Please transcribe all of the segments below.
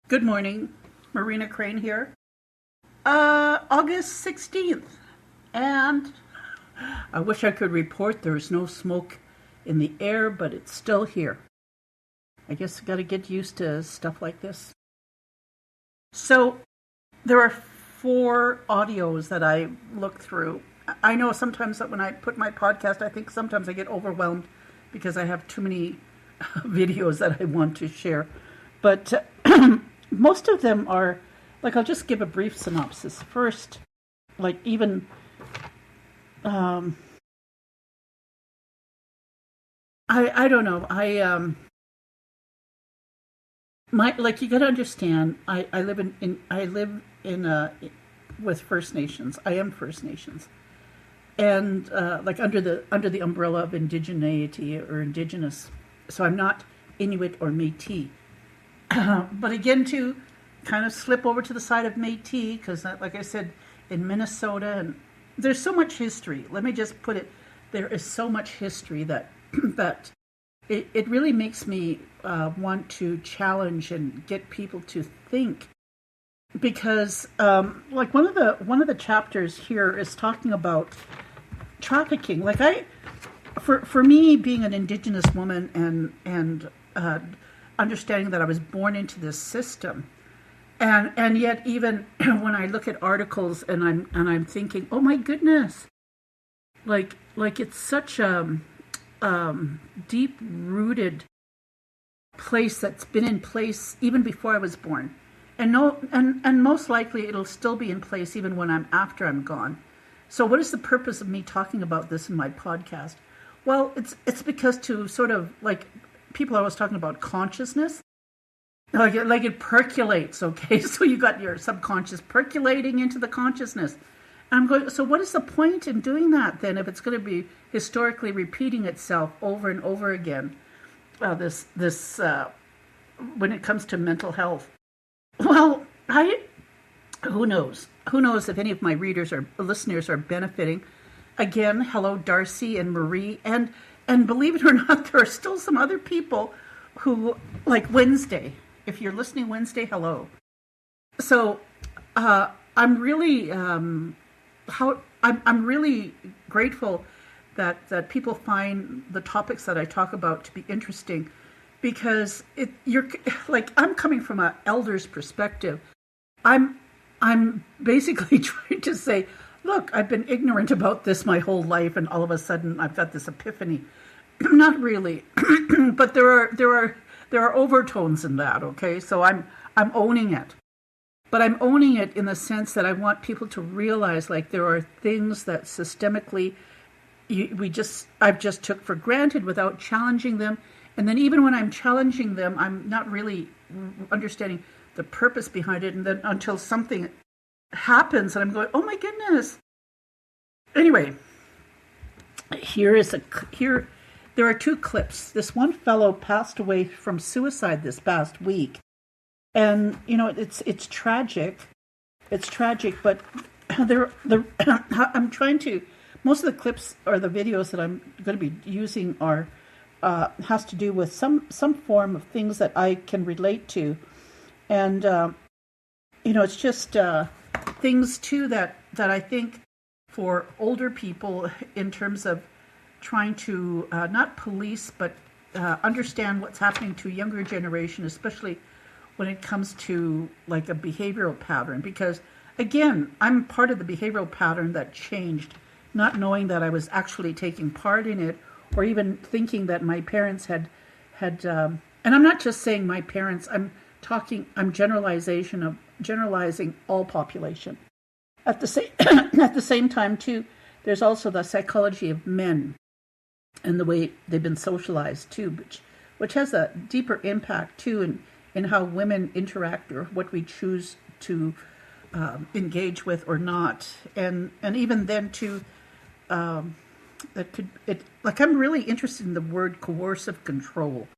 Good morning, Marina Crane here. August 16th, and I wish I could report there's no smoke in the air, but it's still here. I guess I gotta get used to stuff like this. So, there are 4 audios that I look through. I know sometimes that when I put my podcast, I think sometimes I get overwhelmed because I have too many videos that I want to share. But most of them are, I'll just give a brief synopsis. First, even, I don't know. You gotta understand, I live with First Nations. I am First Nations. And, under the umbrella of indigeneity or Indigenous. So I'm not Inuit or Métis. But again, to kind of slip over to the side of Métis, because like I said, in Minnesota, and there's so much history. Let me just put it, there is so much history that it really makes me want to challenge and get people to think. Because one of the chapters here is talking about trafficking. For me, being an Indigenous woman and understanding that I was born into this system, and yet even when I look at articles and I'm thinking, oh my goodness, it's such a deep rooted place that's been in place even before I was born, and most likely it'll still be in place even when after I'm gone. So what is the purpose of me talking about this in my podcast? Well, it's because to sort of people are always talking about consciousness, like it percolates, okay? So you got your subconscious percolating into the consciousness. And I'm going, so what is the point in doing that then if it's going to be historically repeating itself over and over again, this when it comes to mental health? Well, who knows? Who knows if any of my readers or listeners are benefiting? Again, hello, Darcy and Marie. And believe it or not, there are still some other people who, like Wednesday. If you're listening Wednesday, hello. So I'm really I'm really grateful that people find the topics that I talk about to be interesting, because I'm coming from an elder's perspective. I'm basically trying to say, look, I've been ignorant about this my whole life, and all of a sudden I've got this epiphany. Not really, but there are overtones in that. Okay, so I'm owning it, but I'm owning it in the sense that I want people to realize there are things that systemically I've just took for granted without challenging them, and then even when I'm challenging them, I'm not really understanding the purpose behind it, and then until something happens and I'm going, oh my goodness. Anyway, there are 2 clips. This one fellow passed away from suicide this past week, and it's tragic. It's tragic, but I'm trying to. Most of the clips or the videos that I'm going to be using has to do with some form of things that I can relate to, and it's just things too that I think for older people, in terms of trying to not police but understand what's happening to younger generation, especially when it comes to a behavioral pattern. Because again, I'm part of the behavioral pattern that changed, not knowing that I was actually taking part in it, or even thinking that my parents had and I'm not just saying my parents, I'm generalizing all population. At the same time too, there's also the psychology of men and the way they've been socialized too, which has a deeper impact too in how women interact, or what we choose to engage with or not, and even then too, I'm really interested in the word coercive control,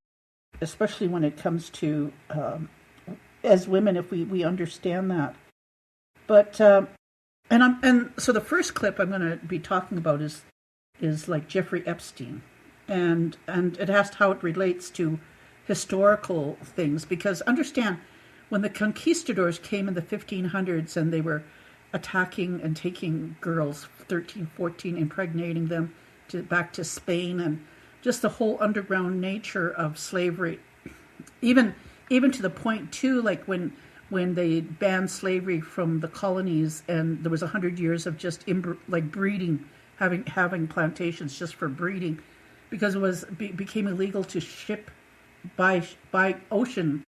especially when it comes to as women, if we understand that. But so the first clip I'm going to be talking about is Jeffrey Epstein, and it has how it relates to historical things, because understand when the conquistadors came in the 1500s and they were attacking and taking girls, 13, 14, impregnating them back to Spain, and just the whole underground nature of slavery, even to the point too, like when they banned slavery from the colonies, and there was 100 years of just breeding, having plantations just for breeding, because it became illegal to ship by ocean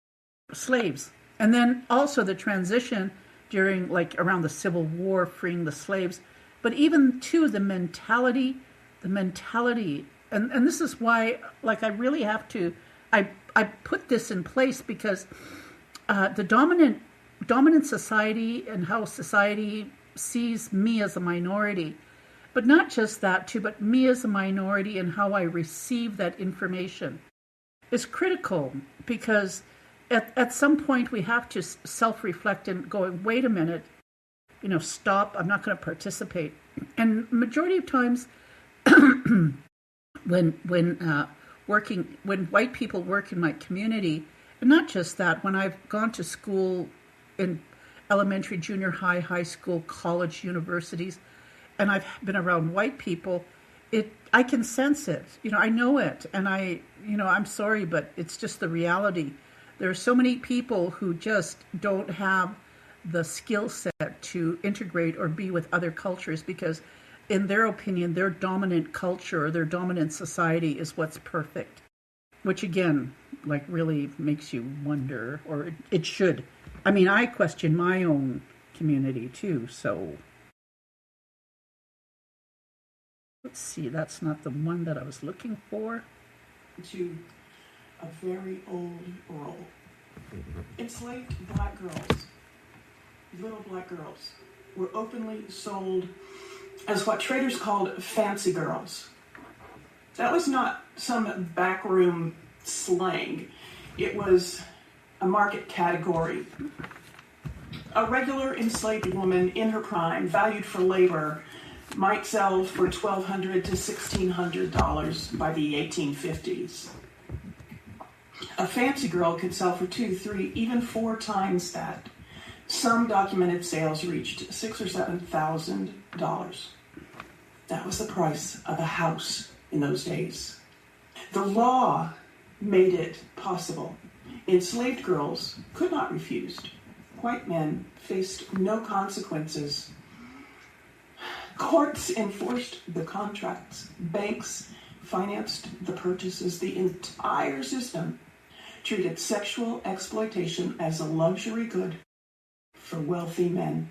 slaves. And then also the transition during, like, around the Civil War, freeing the slaves. But even too, the mentality, and this is why, like, I really have to, I put this in place because the dominant society and how society sees me as a minority, but not just that too, but me as a minority and how I receive that information is critical, because at some point we have to self-reflect and go, wait a minute, stop, I'm not going to participate. And majority of times when white people work in my community, and not just that, when I've gone to school in elementary, junior high, high school, college, universities, and I've been around white people, I can sense it. I know it, and I'm sorry, but it's just the reality. There are so many people who just don't have the skill set to integrate or be with other cultures because, in their opinion, their dominant culture or their dominant society is what's perfect. Which, again, like, really makes you wonder, or it should. I mean, I question my own community too, so. Let's see, that's not the one that I was looking for. To a very old role. Enslaved black girls, little black girls, were openly sold as what traders called fancy girls. That was not some backroom slang. It was a market category. A regular enslaved woman in her prime, valued for labor, might sell for $1,200 to $1,600 by the 1850s. A fancy girl could sell for 2, 3, even 4 times that. Some documented sales reached $6,000 or $7,000. That was the price of a house in those days. The law made it possible. Enslaved girls could not refuse. White men faced no consequences. Courts enforced the contracts. Banks financed the purchases. The entire system treated sexual exploitation as a luxury good for wealthy men.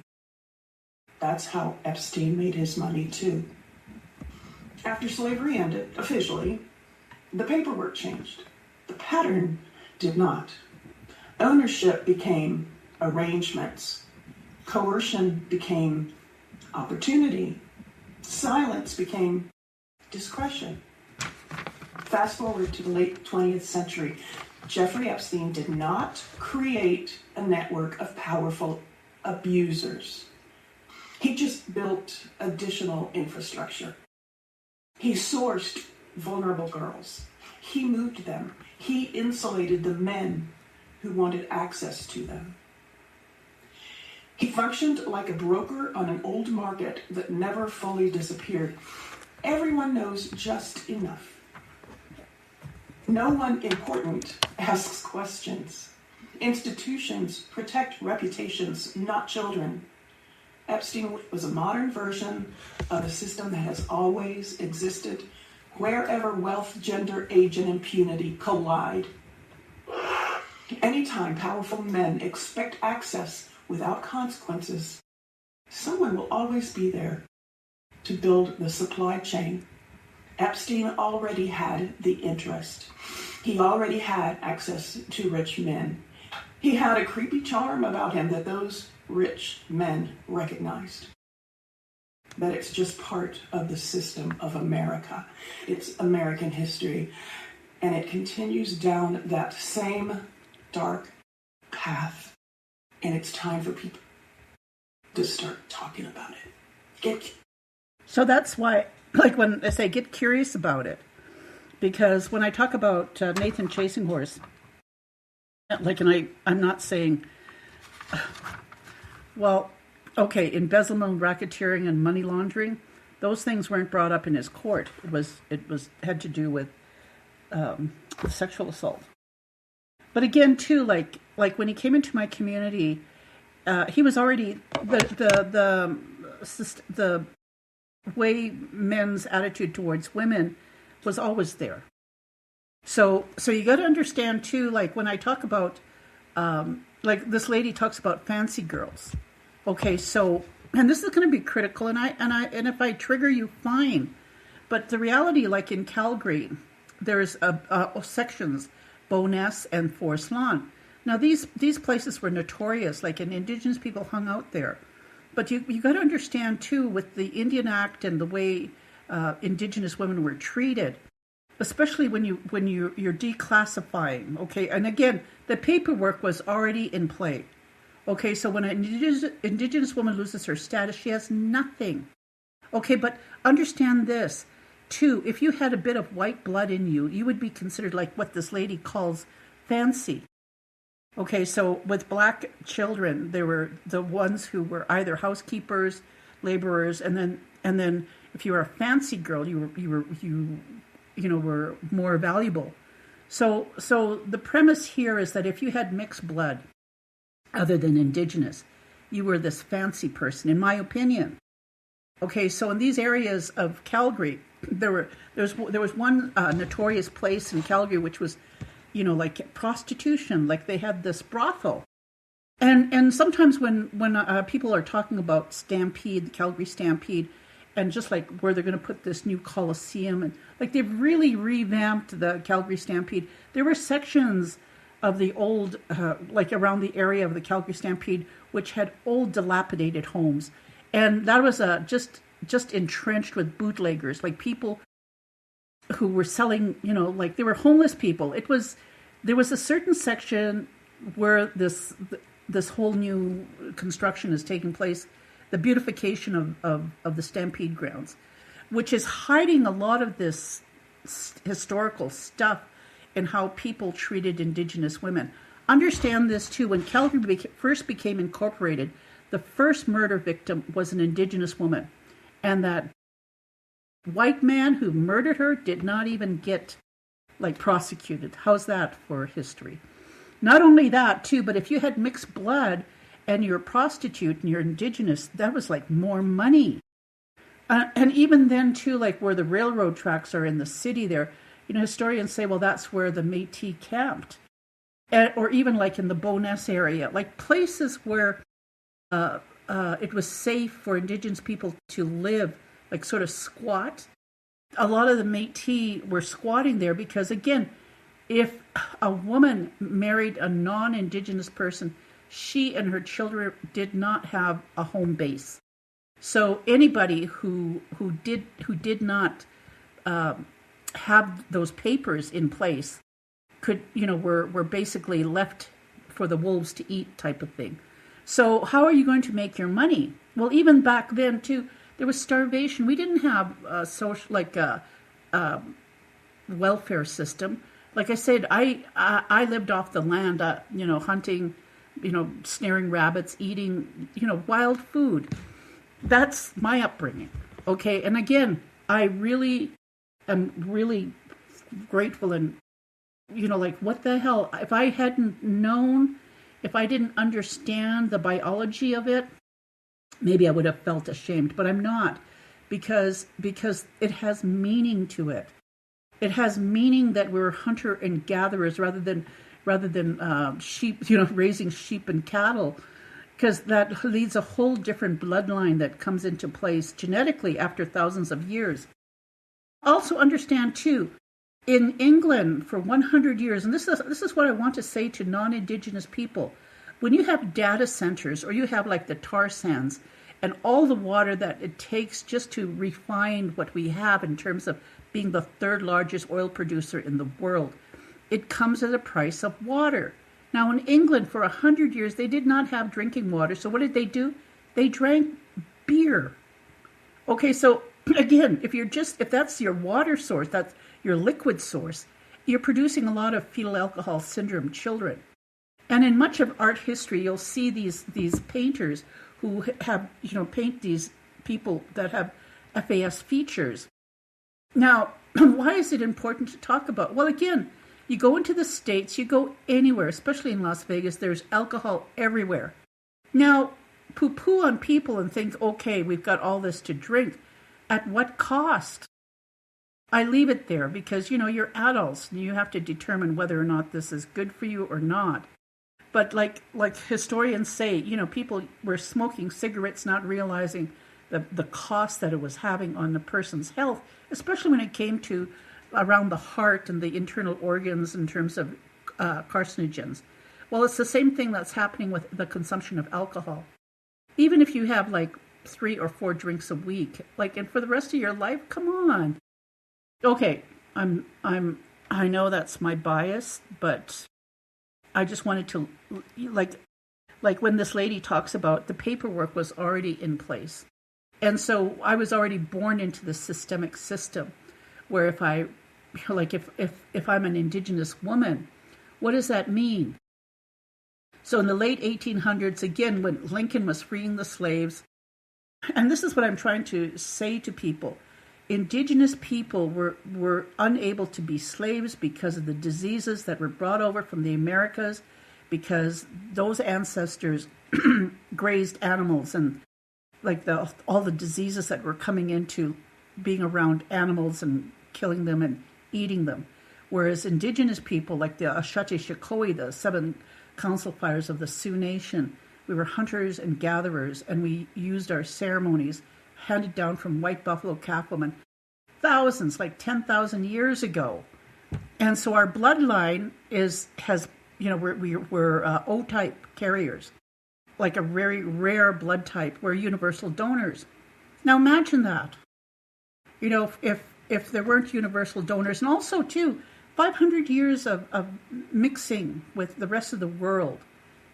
That's how Epstein made his money too. After slavery ended, officially, the paperwork changed. The pattern did not. Ownership became arrangements. Coercion became opportunity. Silence became discretion. Fast forward to the late 20th century. Jeffrey Epstein did not create a network of powerful abusers. He just built additional infrastructure. He sourced vulnerable girls. He moved them. He insulated the men who wanted access to them. He functioned like a broker on an old market that never fully disappeared. Everyone knows just enough. No one important asks questions. Institutions protect reputations, not children. Epstein was a modern version of a system that has always existed wherever wealth, gender, age, and impunity collide. Anytime powerful men expect access without consequences, someone will always be there to build the supply chain. Epstein already had the interest. He already had access to rich men. He had a creepy charm about him that those rich men recognized. That it's just part of the system of America. It's American history. And it continues down that same dark path. And it's time for people to start talking about it. So that's why, like, when I say get curious about it, because when I talk about Nathan Chasing Horse, like, and I'm not saying Well, okay, embezzlement, racketeering, and money laundering, those things weren't brought up in his court. It was had to do with sexual assault. But again, too, like when he came into my community, he was already the way men's attitude towards women was always there. So you got to understand too. Like when I talk about, like this lady talks about fancy girls. Okay, so and this is going to be critical, and if I trigger you, fine. But the reality, like in Calgary, there's sections, Bowness and Forest Lawn. Now these places were notorious, like, and Indigenous people hung out there. But you got to understand too, with the Indian Act and the way Indigenous women were treated, especially when you're declassifying. Okay, and again, the paperwork was already in play. Okay, so when an Indigenous woman loses her status, she has nothing. Okay, but understand this too. If you had a bit of white blood in you, you would be considered like what this lady calls fancy. Okay, so with black children, there were the ones who were either housekeepers, laborers, and then if you were a fancy girl, you were more valuable. So the premise here is that if you had mixed blood, other than Indigenous, you were this fancy person, in my opinion. Okay, so in these areas of Calgary, there was one notorious place in Calgary which was, like prostitution. Like they had this brothel, and sometimes when people are talking about Stampede, the Calgary Stampede, and just like where they're going to put this new Coliseum, and like they've really revamped the Calgary Stampede. There were sections of the old, like around the area of the Calgary Stampede, which had old dilapidated homes, and that was just entrenched with bootleggers, like people who were selling, like they were homeless people. There was a certain section where this whole new construction is taking place, the beautification of the Stampede grounds, which is hiding a lot of this historical stuff and how people treated Indigenous women. Understand this too. When Calgary first became incorporated, the first murder victim was an Indigenous woman, and that white man who murdered her did not even get prosecuted. How's that for history? Not only that too, but if you had mixed blood and you're a prostitute and you're Indigenous, that was like more money. And even then too, like where the railroad tracks are in the city there, historians say, well, that's where the Métis camped. Or even like in the Bowness area, like places where it was safe for Indigenous people to live, like sort of squat. A lot of the Métis were squatting there because, again, if a woman married a non-Indigenous person, she and her children did not have a home base. So anybody who did not have those papers in place could, were basically left for the wolves to eat type of thing. So how are you going to make your money? Well, even back then too, there was starvation. We didn't have a welfare system. Like I said, I lived off the land, hunting, snaring rabbits, eating, wild food. That's my upbringing. Okay, and again, I really am really grateful and, what the hell? If I hadn't known, if I didn't understand the biology of it, maybe I would have felt ashamed, but I'm not, because it has meaning to it. It has meaning that we're hunter and gatherers rather than sheep, raising sheep and cattle, because that leads a whole different bloodline that comes into place genetically after thousands of years. Also understand too, in England for 100 years, and this is what I want to say to non-Indigenous people, when you have data centers or you have like the tar sands and all the water that it takes just to refine what we have in terms of being the third largest oil producer in the world, it comes at a price of water. Now in England for 100 years, they did not have drinking water. So what did they do? They drank beer. Okay, so again, if that's your water source, that's your liquid source, you're producing a lot of fetal alcohol syndrome children. And in much of art history, you'll see these painters who have, paint these people that have FAS features. Now, why is it important to talk about? Well, again, you go into the States, you go anywhere, especially in Las Vegas, there's alcohol everywhere. Now, poo-poo on people and think, okay, we've got all this to drink. At what cost? I leave it there because, you're adults and you have to determine whether or not this is good for you or not. But like historians say, people were smoking cigarettes not realizing the cost that it was having on the person's health, especially when it came to around the heart and the internal organs in terms of carcinogens. Well, it's the same thing that's happening with the consumption of alcohol. Even if you have 3 or 4 drinks a week, and for the rest of your life, come on. Okay, I know that's my bias, but I just wanted to, like when this lady talks about the paperwork was already in place. And so I was already born into the systemic system where if I'm an Indigenous woman, what does that mean? So in the late 1800s, again, when Lincoln was freeing the slaves, and this is what I'm trying to say to people, Indigenous people were unable to be slaves because of the diseases that were brought over from the Americas, because those ancestors grazed animals and all the diseases that were coming into being around animals and killing them and eating them. Whereas Indigenous people, like the Ashate-Shikoe, the 7 council fires of the Sioux Nation, we were hunters and gatherers, and we used our ceremonies handed down from white buffalo cattlemen thousands, 10,000 years ago. And so our bloodline we're O-type carriers, like a very rare blood type. We're universal donors. Now imagine that. If there weren't universal donors, and also too, 500 years of mixing with the rest of the world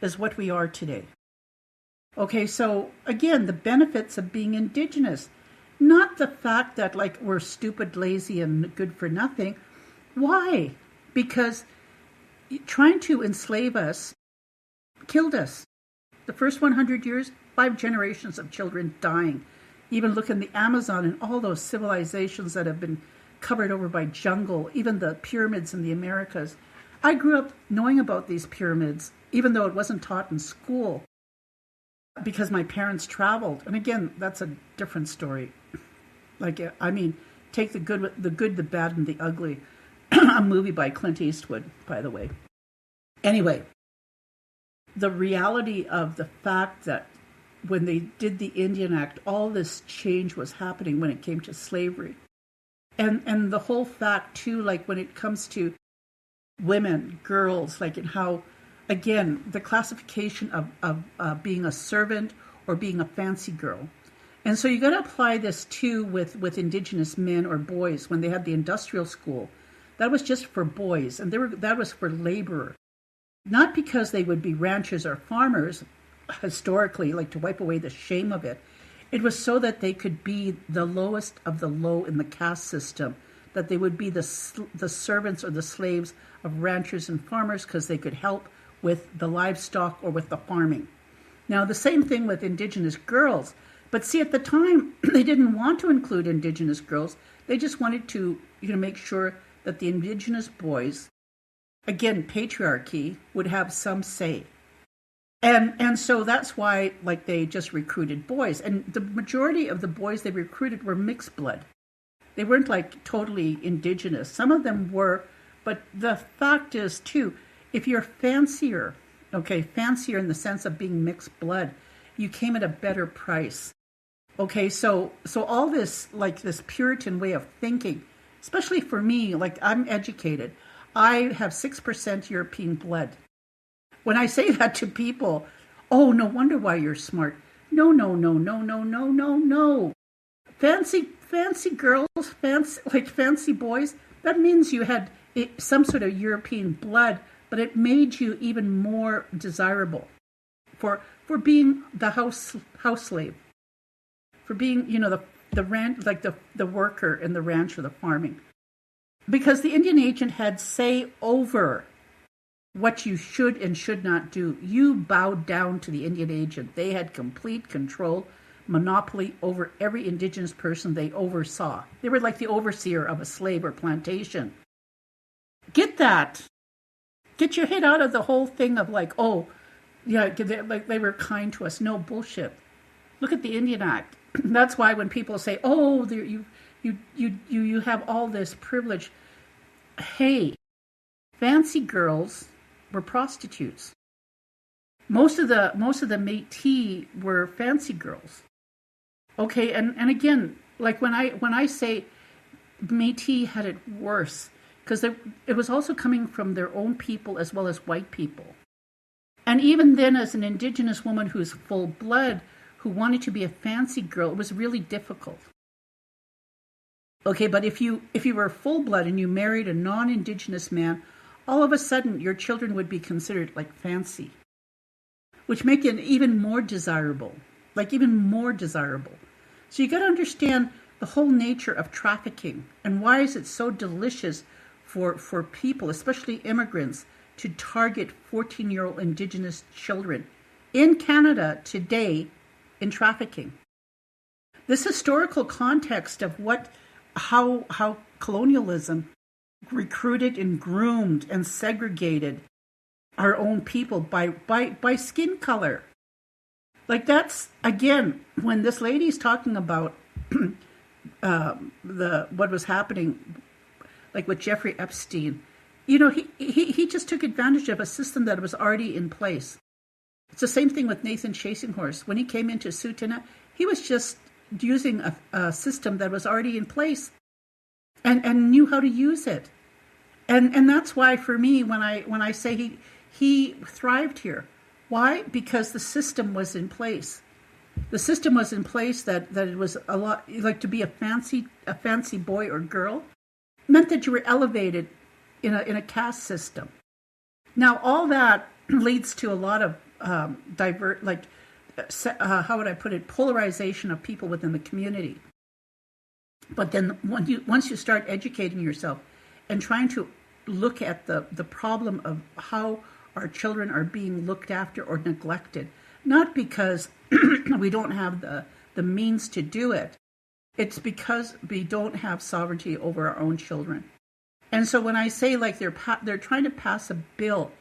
is what we are today. Okay, so again, the benefits of being Indigenous, not the fact that we're stupid, lazy, and good for nothing. Why? Because trying to enslave us killed us. The first 100 years, 5 generations of children dying. Even look in the Amazon and all those civilizations that have been covered over by jungle, even the pyramids in the Americas. I grew up knowing about these pyramids, even though it wasn't taught in school, because my parents traveled. And again, that's a different story. Take the good, the bad, and the ugly. A movie by Clint Eastwood, by the way. Anyway, the reality of the fact that when they did the Indian Act, all this change was happening when it came to slavery. And the whole fact, too, when it comes to women, girls, and how, again, the classification of being a servant or being a fancy girl. And so you got to apply this, too, with Indigenous men or boys. When they had the industrial school, that was just for boys, and that was for labor. Not because they would be ranchers or farmers, historically, to wipe away the shame of it. It was so that they could be the lowest of the low in the caste system, that they would be the servants or the slaves of ranchers and farmers because they could help with the livestock or with the farming. Now, the same thing with Indigenous girls. But see, at the time, they didn't want to include Indigenous girls. They just wanted to make sure that the Indigenous boys, again, patriarchy, would have some say. And so that's why, they just recruited boys. And the majority of the boys they recruited were mixed blood. They weren't, totally Indigenous. Some of them were, but the fact is, too, if you're fancier in the sense of being mixed blood, you came at a better price. Okay, so all this, this Puritan way of thinking, especially for me, I'm educated. I have 6% European blood. When I say that to people, oh, no wonder why you're smart. No. Fancy girls, fancy boys, that means you had some sort of European blood, but it made you even more desirable for being the house slave, for being, the worker in the ranch or the farming. Because the Indian agent had say over what you should and should not do. You bowed down to the Indian agent. They had complete control, monopoly over every Indigenous person they oversaw. They were like the overseer of a slave or plantation. Get that. Get your head out of the whole thing of like, oh, yeah, like they were kind to us. No, bullshit. Look at the Indian Act. That's why when people say, oh, you have all this privilege. Hey, fancy girls were prostitutes. Most of the Métis were fancy girls. Okay, and again, like when I say Métis had it worse, because it was also coming from their own people as well as white people. And even then, as an Indigenous woman who's full blood, who wanted to be a fancy girl, it was really difficult. Okay, but if you were full blood and you married a non-Indigenous man, all of a sudden your children would be considered like fancy, which make it even more desirable, like even more desirable. So you got to understand the whole nature of trafficking and why is it so delicious for people, especially immigrants, to target 14-year-old Indigenous children in Canada today in trafficking. This historical context of how colonialism recruited and groomed and segregated our own people by skin color. Like that's, again, when this lady's talking about what was happening, like with Jeffrey Epstein, you know, he just took advantage of a system that was already in place. It's the same thing with Nathan Chasinghorse. When he came into Tsuut'ina, he was just using a system that was already in place and knew how to use it. And that's why for me, when I say he thrived here. Why? Because the system was in place. The system was in place that it was a lot like to be a fancy boy or girl meant that you were elevated in a caste system. Now all that leads to a lot of how would I put it, polarization of people within the community. But then once you start educating yourself and trying to look at the problem of how our children are being looked after or neglected, not because we don't have the means to do it, it's because we don't have sovereignty over our own children. And so when I say like they're trying to pass a bill,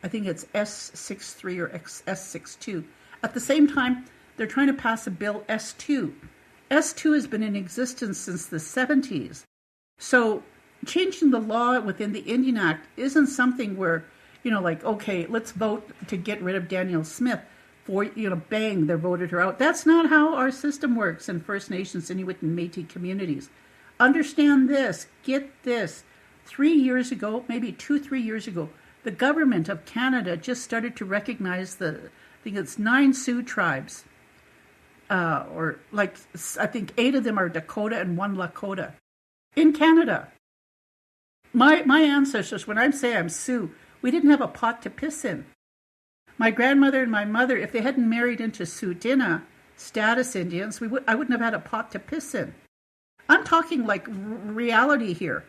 I think it's S63 or S62. At the same time, they're trying to pass a bill S2. S2 has been in existence since the 70s. So changing the law within the Indian Act isn't something where, you know, like, okay, let's vote to get rid of Danielle Smith. For, you know, bang, they voted her out. That's not how our system works in First Nations, Inuit, and Métis communities. Understand this. Get this. 3 years ago, maybe 3 years ago, the government of Canada just started to recognize I think it's 9 Sioux tribes. Or like, I think 8 of them are Dakota and 1 Lakota. In Canada. My ancestors, when I say I'm Sioux, we didn't have a pot to piss in. My grandmother and my mother, if they hadn't married into Tsuut'ina status Indians, I wouldn't have had a pot to piss in. I'm talking like reality here.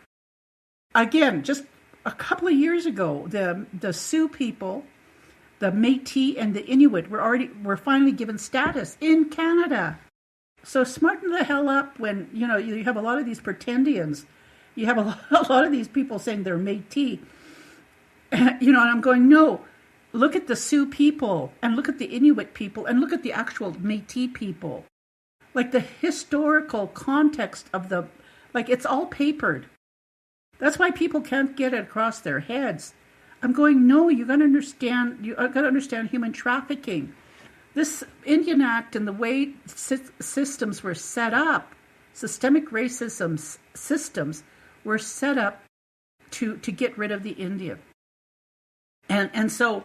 Again, just a couple of years ago, the Sioux people, the Métis and the Inuit were finally given status in Canada. So smarten the hell up when, you know, you have a lot of these pretendians. You have a lot of these people saying they're Métis. You know, and I'm going, no. Look at the Sioux people and look at the Inuit people and look at the actual Métis people. Like the historical context of it's all papered. That's why people can't get it across their heads. I'm going, no, you got to understand human trafficking. This Indian Act and the way systems were set up, systemic racism systems were set up to get rid of the Indian. And so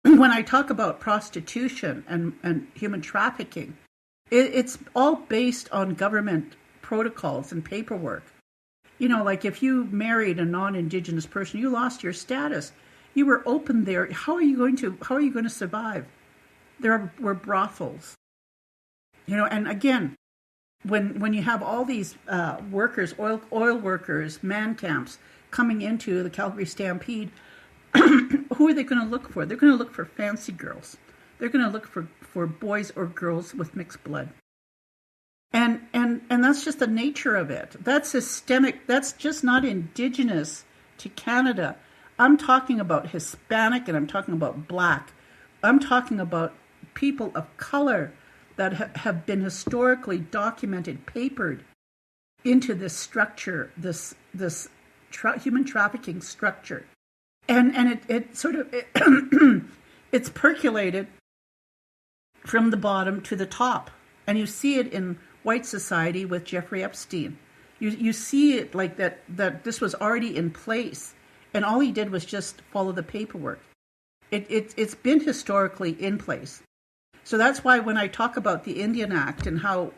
when I talk about prostitution and human trafficking, it's all based on government protocols and paperwork. You know, like if you married a non-Indigenous person, you lost your status. You were open there. How are you going to survive? There were brothels. You know, and again, when you have all these workers, oil workers, man camps coming into the Calgary Stampede, who are they going to look for? They're going to look for fancy girls. They're going to look for boys or girls with mixed blood. And that's just the nature of it. That's systemic. That's just not indigenous to Canada. I'm talking about Hispanic and I'm talking about Black. I'm talking about people of color that have been historically documented, papered into this structure, this human trafficking structure. And it sort of, it's percolated from the bottom to the top. And you see it in white society with Jeffrey Epstein. You see it like that this was already in place. And all he did was just follow the paperwork. It's been historically in place. So that's why when I talk about the Indian Act and how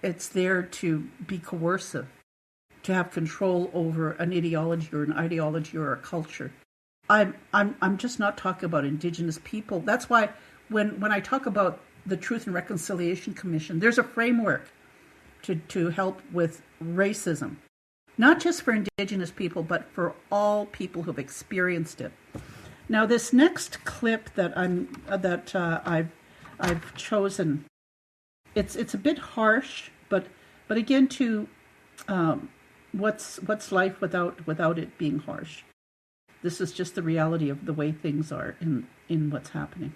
it's there to be coercive, to have control over an ideology or a culture, I'm just not talking about Indigenous people. That's why when I talk about the Truth and Reconciliation Commission, there's a framework to help with racism, not just for Indigenous people, but for all people who've experienced it. Now, this next clip that I've chosen, it's a bit harsh, but again, to what's life without it being harsh. This is just the reality of the way things are in what's happening.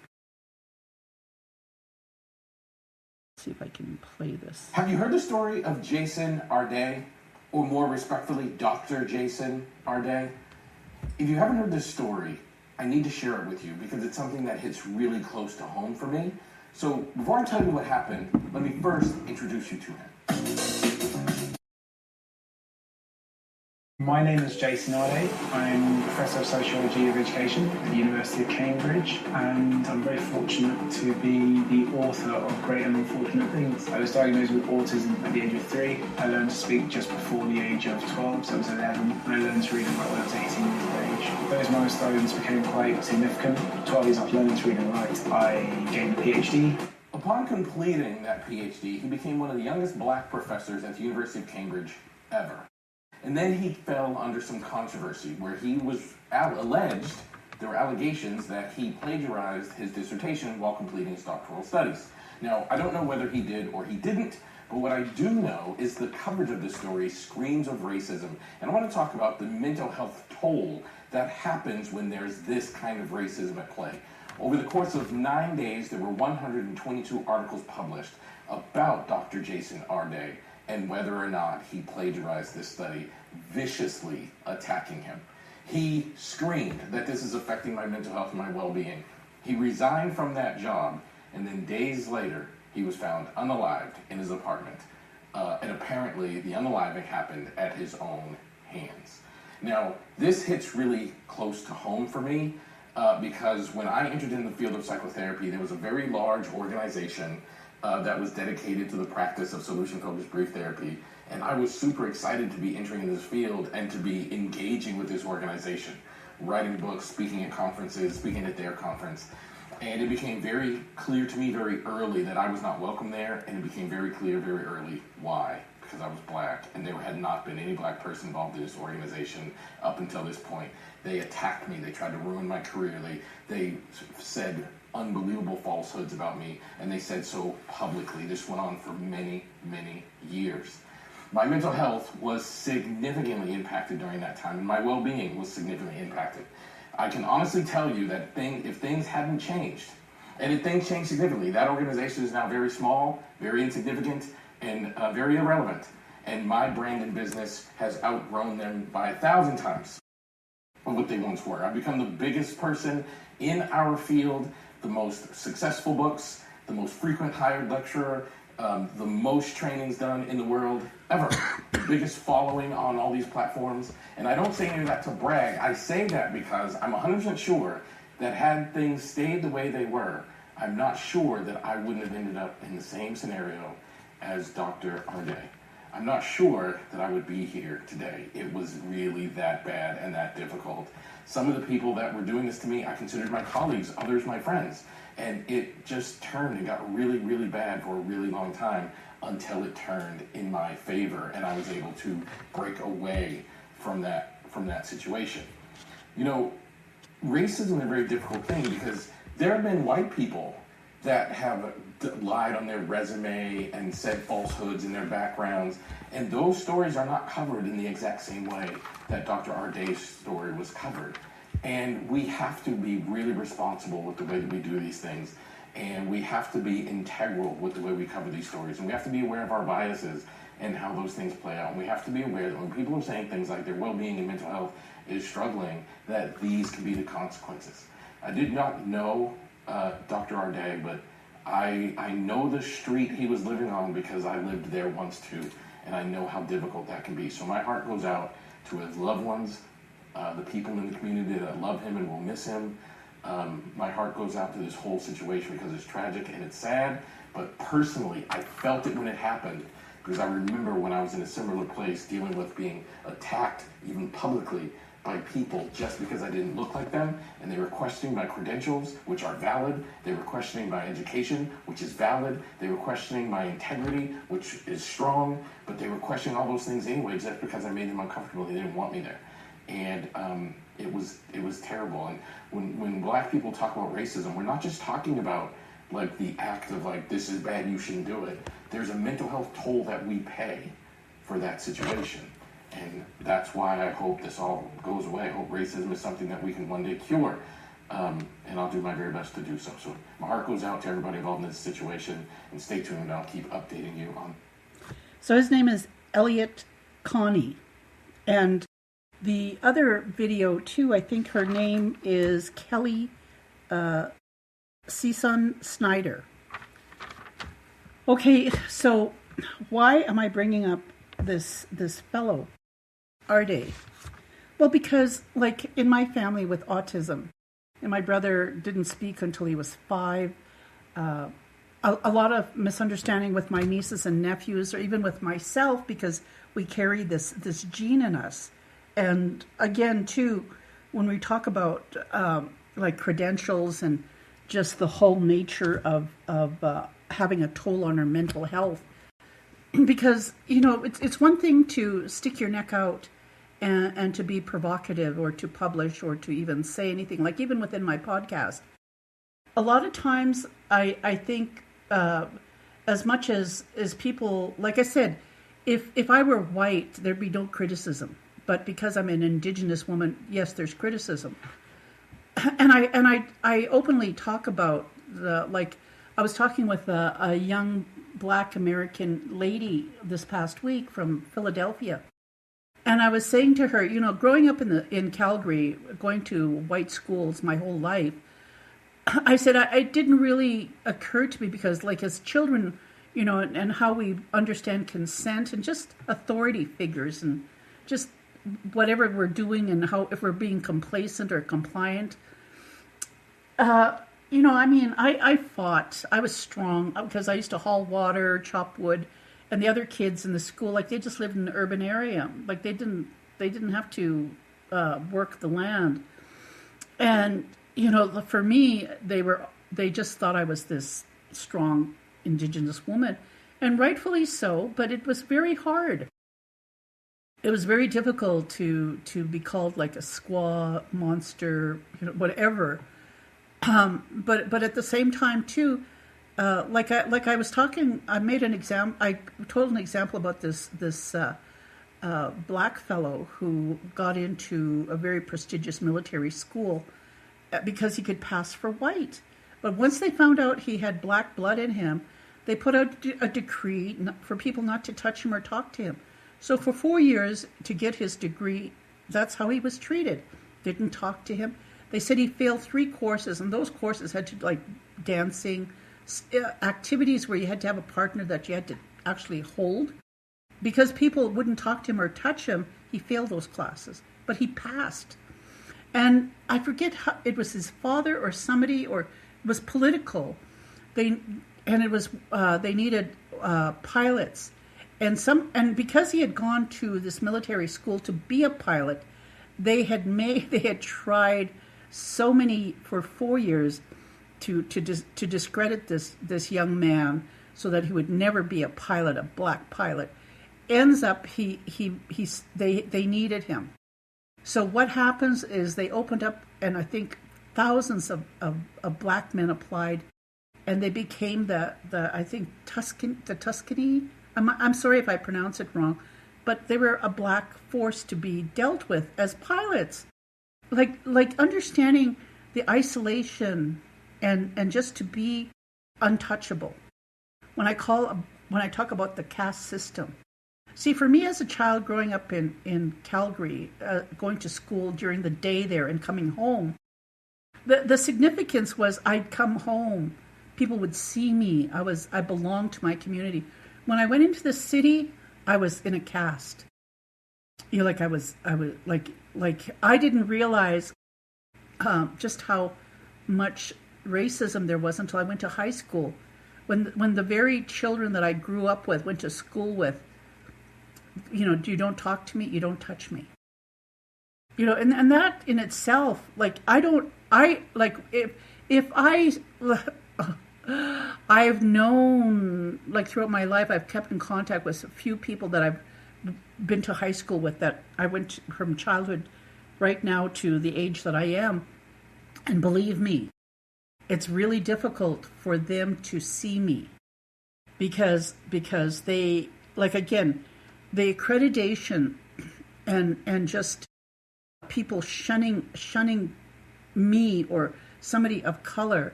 Let's see if I can play this. Have you heard the story of Jason Arday, or more respectfully, Dr. Jason Arday? If you haven't heard this story, I need to share it with you because it's something that hits really close to home for me. So before I tell you what happened, let me first introduce you to him. My name is Jason Arday. I'm Professor of Sociology of Education at the University of Cambridge, and I'm very fortunate to be the author of Great and Unfortunate Things. I was diagnosed with autism at the age of 3. I learned to speak just before the age of 12, so I was 11, and I learned to read and write when I was 18 years of age. Those milestones became quite significant. 12 years after learning to read and write, I gained a PhD. Upon completing that PhD, he became one of the youngest Black professors at the University of Cambridge ever. And then he fell under some controversy where he was alleged, there were allegations that he plagiarized his dissertation while completing his doctoral studies. Now, I don't know whether he did or he didn't, but what I do know is the coverage of this story screams of racism. And I want to talk about the mental health toll that happens when there's this kind of racism at play. Over the course of 9 days, there were 122 articles published about Dr. Jason Arday and whether or not he plagiarized this study, viciously attacking him. He screamed that this is affecting my mental health and my well-being. He resigned from that job, and then days later, he was found unalived in his apartment. And apparently, the unaliving happened at his own hands. Now, this hits really close to home for me, because when I entered in the field of psychotherapy, there was a very large organization that was dedicated to the practice of solution-focused brief therapy. And I was super excited to be entering in this field and to be engaging with this organization, writing books, speaking at conferences, speaking at their conference. And it became very clear to me very early that I was not welcome there, and it became very clear very early why. Because I was Black, and there had not been any Black person involved in this organization up until this point. They attacked me. They tried to ruin my career. They said unbelievable falsehoods about me, and they said so publicly. This went on for many, many years. My mental health was significantly impacted during that time, and my well-being was significantly impacted. I can honestly tell you that if things hadn't changed, and if things changed significantly, that organization is now very small, very insignificant, and very irrelevant. And my brand and business has outgrown them by 1,000 times of what they once were. I've become the biggest person in our field, the most successful books, the most frequent hired lecturer, the most trainings done in the world ever, the biggest following on all these platforms. And I don't say any of that to brag. I say that because I'm 100% sure that had things stayed the way they were, I'm not sure that I wouldn't have ended up in the same scenario as Dr. Arday. I'm not sure that I would be here today. It was really that bad and that difficult. Some of the people that were doing this to me, I considered my colleagues, others my friends. And it just turned and got really, really bad for a really long time until it turned in my favor and I was able to break away from that situation. You know, racism is a very difficult thing because there have been white people that have lied on their resume and said falsehoods in their backgrounds, and those stories are not covered in the exact same way that Dr. Arday's story was covered. And we have to be really responsible with the way that we do these things, and we have to be integral with the way we cover these stories, and we have to be aware of our biases and how those things play out. And we have to be aware that when people are saying things like their well-being and mental health is struggling, that these can be the consequences. I did not know Dr. Arday, but I know the street he was living on because I lived there once too, and I know how difficult that can be. So my heart goes out to his loved ones, the people in the community that love him and will miss him. My heart goes out to this whole situation because it's tragic and it's sad, but personally, I felt it when it happened because I remember when I was in a similar place dealing with being attacked, even publicly, by people just because I didn't look like them, and they were questioning my credentials, which are valid. They were questioning my education, which is valid. They were questioning my integrity, which is strong, but they were questioning all those things anyway just because I made them uncomfortable. They didn't want me there. And it was terrible. And when black people talk about racism, we're not just talking about like the act of like, this is bad, you shouldn't do it. There's a mental health toll that we pay for that situation. And that's why I hope this all goes away. I hope racism is something that we can one day cure. And I'll do my very best to do so. So my heart goes out to everybody involved in this situation. And stay tuned, and I'll keep updating you on. So his name is Elliot Connie. And the other video, too, I think her name is Kelly Season Snyder. Okay, so why am I bringing up this fellow, Arday? Well, because, like, in my family with autism, and my brother didn't speak until he was 5, a lot of misunderstanding with my nieces and nephews, or even with myself, because we carry this gene in us. And again, too, when we talk about like credentials and just the whole nature of having a toll on our mental health, because, you know, it's one thing to stick your neck out and to be provocative or to publish or to even say anything, like even within my podcast. A lot of times I think as much as people, like I said, if I were white, there'd be no criticism. But because I'm an Indigenous woman, yes, there's criticism. And I openly talk about I was talking with a young Black American lady this past week from Philadelphia. And I was saying to her, you know, growing up in Calgary, going to white schools my whole life, I said, it didn't really occur to me because, like, as children, you know, and how we understand consent and just authority figures and just whatever we're doing and how, if we're being complacent or compliant. You know, I mean, I fought. I was strong because I used to haul water, chop wood, and the other kids in the school, like, they just lived in the urban area. Like, they didn't have to work the land. And, you know, for me, they just thought I was this strong Indigenous woman, and rightfully so. But it was very hard. It was very difficult to be called like a squaw, monster, you know, whatever. But at the same time too, like I was talking, I told an example about this black fellow who got into a very prestigious military school because he could pass for white. But once they found out he had black blood in him, they put out a decree for people not to touch him or talk to him. So for 4 years to get his degree, that's how he was treated. Didn't talk to him. They said he failed 3 courses, and those courses had to, like, dancing, activities where you had to have a partner that you had to actually hold. Because people wouldn't talk to him or touch him, he failed those classes. But he passed. And I forget how, it was his father or somebody, or it was political. They needed pilots. And because he had gone to this military school to be a pilot, they had tried so many for 4 years to discredit this young man so that he would never be a pilot, a black pilot. Ends up they needed him. So what happens is they opened up, and I think thousands of black men applied, and they became the I think Tuscany. I'm sorry if I pronounce it wrong, but they were a black force to be dealt with as pilots. Like understanding the isolation and just to be untouchable. When I talk about the caste system. See, for me as a child growing up in Calgary, going to school during the day there and coming home, the significance was I'd come home. People would see me. I belonged to my community. When I went into the city, I was in a caste. You know, I was I didn't realize just how much racism there was until I went to high school. When the very children that I grew up with, went to school with, you know, you don't talk to me, you don't touch me. You know, and that in itself, I've known, like throughout my life, I've kept in contact with a few people that I've been to high school with, that I went from childhood right now to the age that I am. And believe me, it's really difficult for them to see me because they, like, again, the accreditation and just people shunning me or somebody of color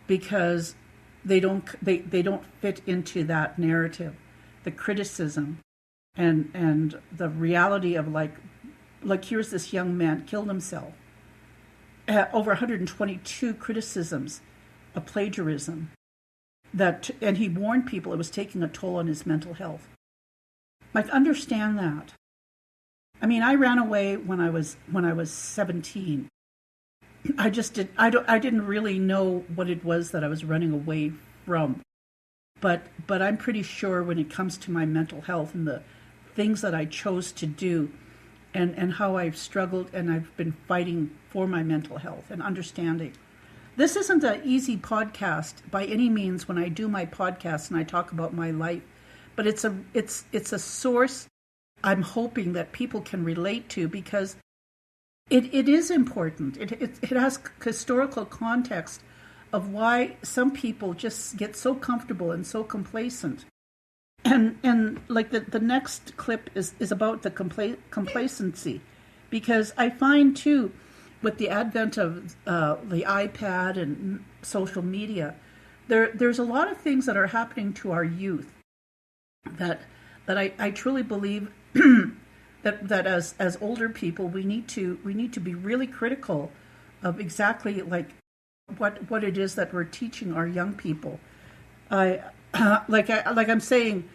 because they don't fit into that narrative, the criticism and the reality of like here's this young man killed himself. Over 122 criticisms of plagiarism and he warned people it was taking a toll on his mental health. Like, understand that. I mean, I ran away when I was 17. I didn't really know what it was that I was running away from. But I'm pretty sure when it comes to my mental health and the things that I chose to do and how I've struggled and I've been fighting for my mental health and understanding. This isn't an easy podcast by any means when I do my podcast and I talk about my life, but it's a source I'm hoping that people can relate to because it is important. It has historical context of why some people just get so comfortable and so complacent. And like the next clip is about the complacency, because I find too, with the advent of the iPad and social media, there's a lot of things that are happening to our youth that I truly believe that as older people we need to be really critical of exactly like what it is that we're teaching our young people. I'm saying,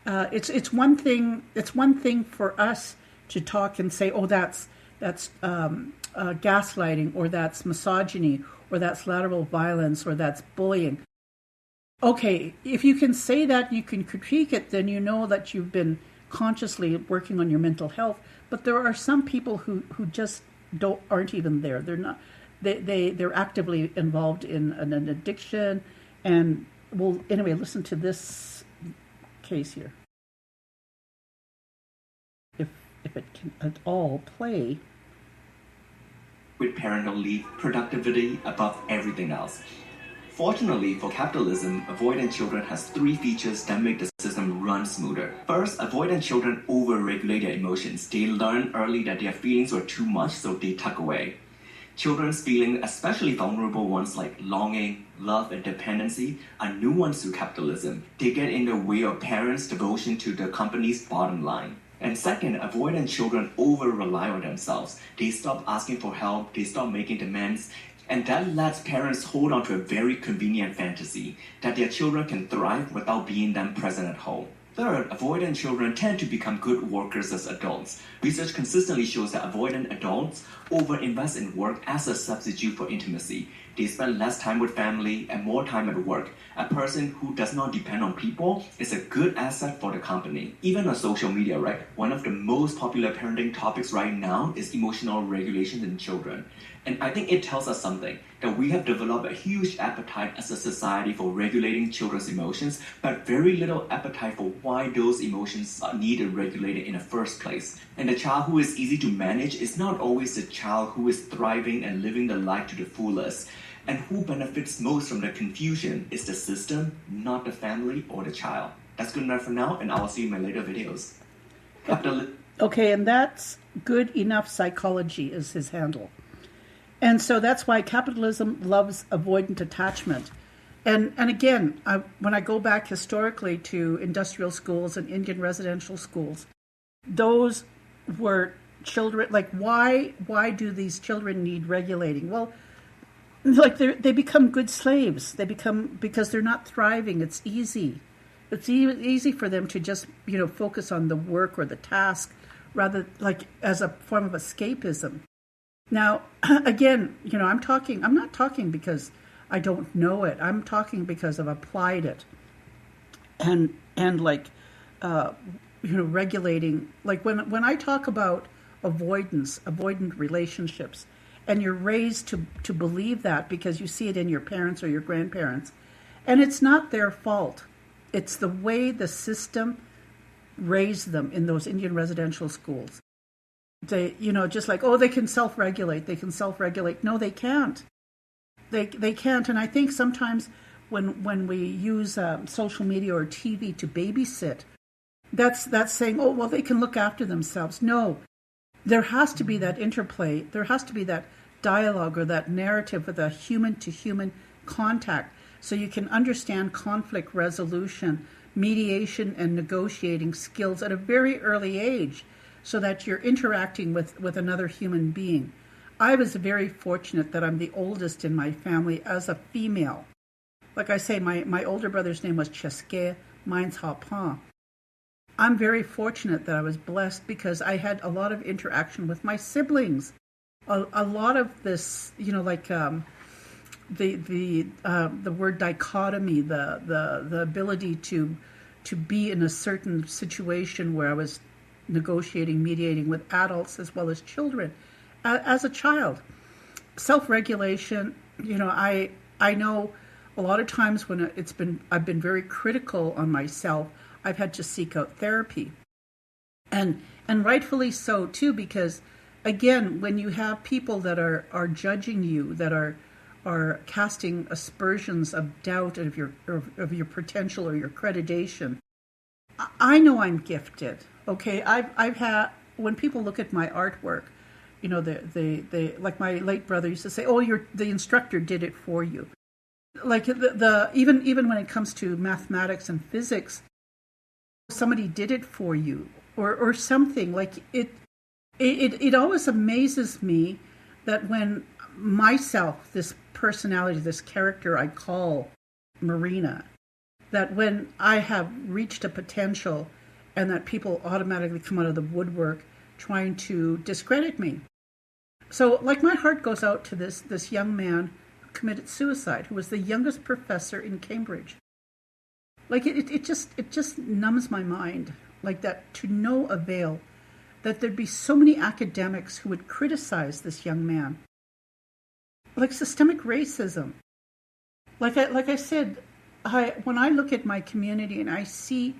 it's one thing for us to talk and say, oh, that's gaslighting, or that's misogyny, or that's lateral violence, or that's bullying. Okay, if you can say that, you can critique it, then you know that you've been consciously working on your mental health. But there are some people who just aren't even there. They're not. They're actively involved in an addiction. And well, anyway, listen to this case here. If it can at all play. With parental leave, productivity above everything else. Fortunately for capitalism, avoidant children has 3 features that make the system run smoother. First, avoidant children overregulate their emotions. They learn early that their feelings are too much, so they tuck away. Children's feelings, especially vulnerable ones like longing, love, and dependency, are nuanced through capitalism. They get in the way of parents' devotion to the company's bottom line. And second, avoidant children over-rely on themselves. They stop asking for help, they stop making demands, and that lets parents hold on to a very convenient fantasy that their children can thrive without being them present at home. Third, avoidant children tend to become good workers as adults. Research consistently shows that avoidant adults overinvest in work as a substitute for intimacy. They spend less time with family and more time at work. A person who does not depend on people is a good asset for the company. Even on social media, right? One of the most popular parenting topics right now is emotional regulation in children. And I think it tells us something, that we have developed a huge appetite as a society for regulating children's emotions, but very little appetite for why those emotions are needed regulated in the first place. And the child who is easy to manage is not always the child who is thriving and living the life to the fullest. And who benefits most from the confusion is the system, not the family or the child. That's good enough for now, and I will see you in my later videos. Okay, and that's good enough psychology is his handle. And so that's why capitalism loves avoidant attachment. And again, when I go back historically to industrial schools and Indian residential schools, those were children, like why do these children need regulating? Well, like they become good slaves. They become, because they're not thriving, it's easy. It's easy for them to just, focus on the work or the task rather, like as a form of escapism. Now, again, I'm not talking because I don't know it. I'm talking because I've applied it. And regulating, like when I talk about avoidant relationships, and you're raised to believe that because you see it in your parents or your grandparents, and it's not their fault. It's the way the system raised them in those Indian residential schools. They, just like, they can self-regulate. They can self-regulate. No, they can't. They can't. And I think sometimes when we use social media or TV to babysit, that's saying, they can look after themselves. No, there has to be that interplay. There has to be that dialogue or that narrative with a human-to-human contact so you can understand conflict resolution, mediation, and negotiating skills at a very early age, so that you're interacting with another human being. I was very fortunate that I'm the oldest in my family as a female. Like I say, my older brother's name was Cheske, mine's Hapa. I'm very fortunate that I was blessed because I had a lot of interaction with my siblings. A lot of this, the word dichotomy, the ability to be in a certain situation where I was negotiating, mediating with adults as well as children. As a child, self-regulation, I know a lot of times when I've been very critical on myself, I've had to seek out therapy. And rightfully so too, because again, when you have people that are judging you, that are casting aspersions of doubt of your potential or your accreditation, I know I'm gifted. Okay, I've had, when people look at my artwork, they like my late brother used to say, the instructor did it for you. Like even when it comes to mathematics and physics, somebody did it for you or something. Like it always amazes me that when myself, this personality, this character I call Marina, that when I have reached a potential and that people automatically come out of the woodwork trying to discredit me. So, like, my heart goes out to this young man who committed suicide, who was the youngest professor in Cambridge. Like, it just numbs my mind, like that, to no avail, that there'd be so many academics who would criticize this young man. Like systemic racism. Like I said, when I look at my community and I see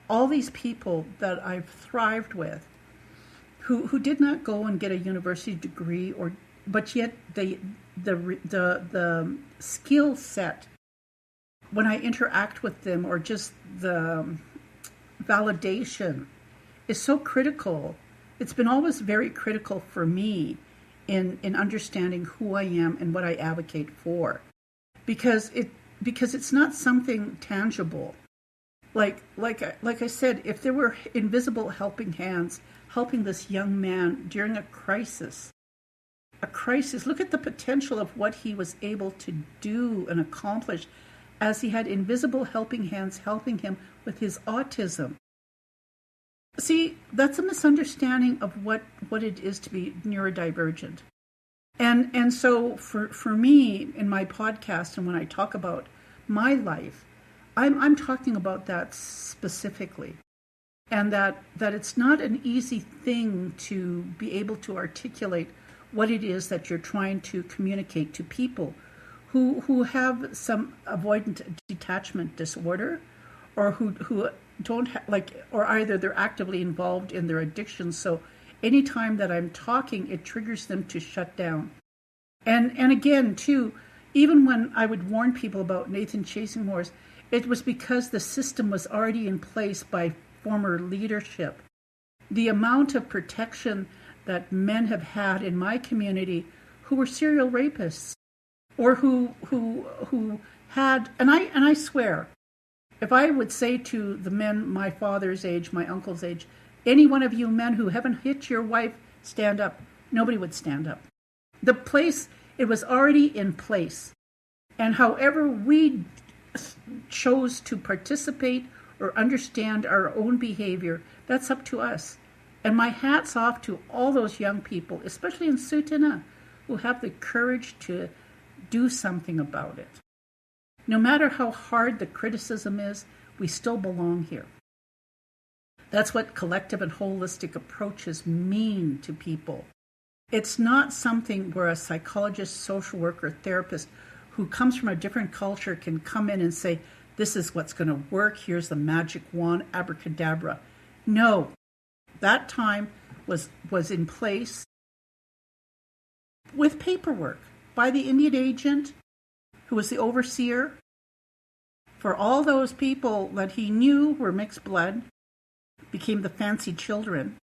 all these people that I've thrived with, who did not go and get a university degree, but yet the skill set when I interact with them, or just the validation, is so critical. It's been always very critical for me in understanding who I am and what I advocate for, because it's not something tangible. Like I said, if there were invisible helping hands helping this young man during a crisis, look at the potential of what he was able to do and accomplish, as he had invisible helping hands helping him with his autism. See, that's a misunderstanding of what it is to be neurodivergent. And so for me, in my podcast and when I talk about my life, I'm talking about that specifically. And that it's not an easy thing to be able to articulate what it is that you're trying to communicate to people who have some avoidant detachment disorder, or who don't or either they're actively involved in their addiction. So anytime that I'm talking, it triggers them to shut down. And again, too, even when I would warn people about Nathan chasing horse, it was because the system was already in place by former leadership. The amount of protection that men have had in my community who were serial rapists, or who had, and I swear, if I would say to the men my father's age, my uncle's age, any one of you men who haven't hit your wife, stand up, nobody would stand up. The place, it was already in place. And however we chose to participate or understand our own behavior, that's up to us. And my hat's off to all those young people, especially in Sutana, who have the courage to do something about it. No matter how hard the criticism is, we still belong here. That's what collective and holistic approaches mean to people. It's not something where a psychologist, social worker, therapist who comes from a different culture can come in and say, this is what's going to work, here's the magic wand, abracadabra. No, that time was in place with paperwork by the Indian agent, who was the overseer for all those people that he knew were mixed blood, became the fancy children.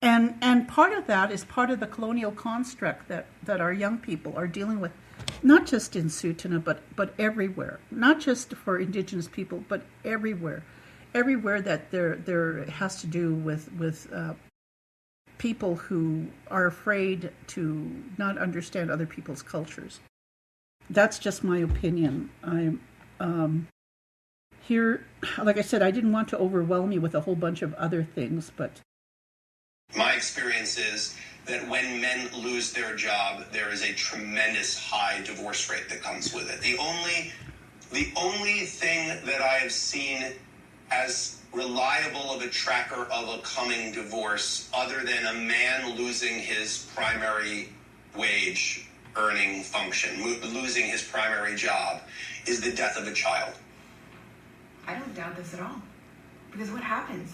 And part of that is part of the colonial construct that our young people are dealing with, not just in Sutana, but everywhere. Not just for Indigenous people, but everywhere. Everywhere that there has to do with people who are afraid to not understand other people's cultures. That's just my opinion. I'm here, like I said, I didn't want to overwhelm you with a whole bunch of other things, but my experience is that when men lose their job, there is a tremendous high divorce rate that comes with it. The only thing that I have seen as reliable of a tracker of a coming divorce, other than a man losing his primary wage earning function, losing his primary job, is the death of a child. I don't doubt this at all. Because what happens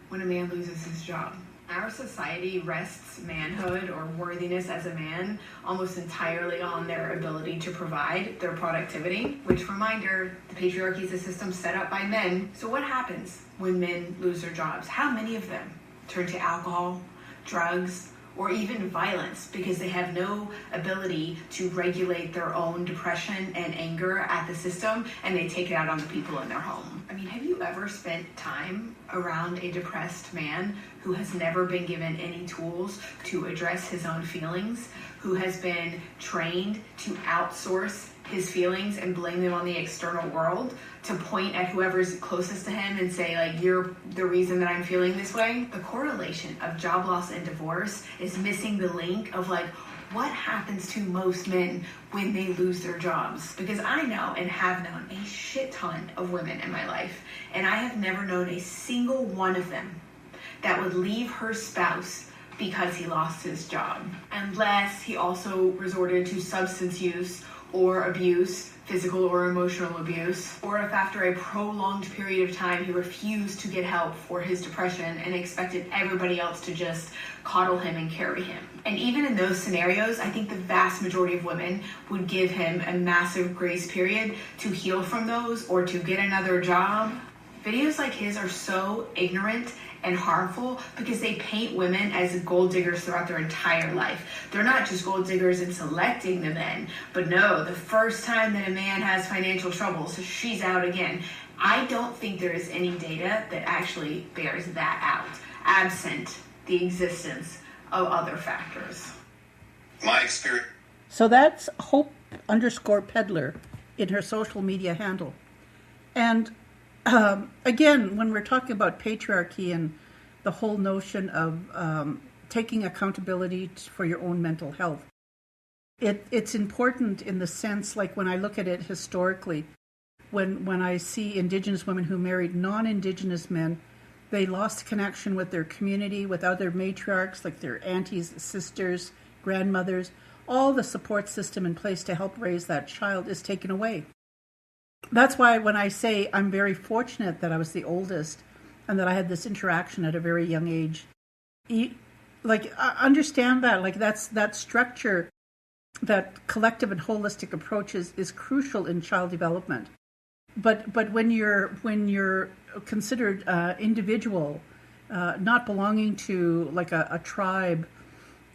when a man loses his job? Our society rests manhood or worthiness as a man almost entirely on their ability to provide, their productivity, which, reminder, the patriarchy is a system set up by men. So what happens when men lose their jobs? How many of them turn to alcohol, drugs, or even violence because they have no ability to regulate their own depression and anger at the system, and they take it out on the people in their home? I mean, have you ever spent time around a depressed man who has never been given any tools to address his own feelings, who has been trained to outsource his feelings and blame them on the external world, to point at whoever's closest to him and say, like, you're the reason that I'm feeling this way? The correlation of job loss and divorce is missing the link of, like, what happens to most men when they lose their jobs? Because I know and have known a shit ton of women in my life, and I have never known a single one of them that would leave her spouse because he lost his job, unless he also resorted to substance use or abuse, physical or emotional abuse, or if after a prolonged period of time he refused to get help for his depression and expected everybody else to just coddle him and carry him. And even in those scenarios, I think the vast majority of women would give him a massive grace period to heal from those or to get another job. Videos like his are so ignorant and harmful because they paint women as gold diggers throughout their entire life. They're not just gold diggers in selecting the men, but no, the first time that a man has financial troubles, she's out again. I don't think there is any data that actually bears that out, absent the existence of other factors. My experience. So that's Hope_Peddler in her social media handle. And again, when we're talking about patriarchy and the whole notion of taking accountability for your own mental health, it's important in the sense, like when I look at it historically, when I see Indigenous women who married non-Indigenous men, they lost connection with their community, with other matriarchs, like their aunties, sisters, grandmothers, all the support system in place to help raise that child is taken away. That's why when I say I'm very fortunate that I was the oldest and that I had this interaction at a very young age, understand that, like that structure, that collective and holistic approach is crucial in child development. But when you're considered individual, not belonging to like a tribe,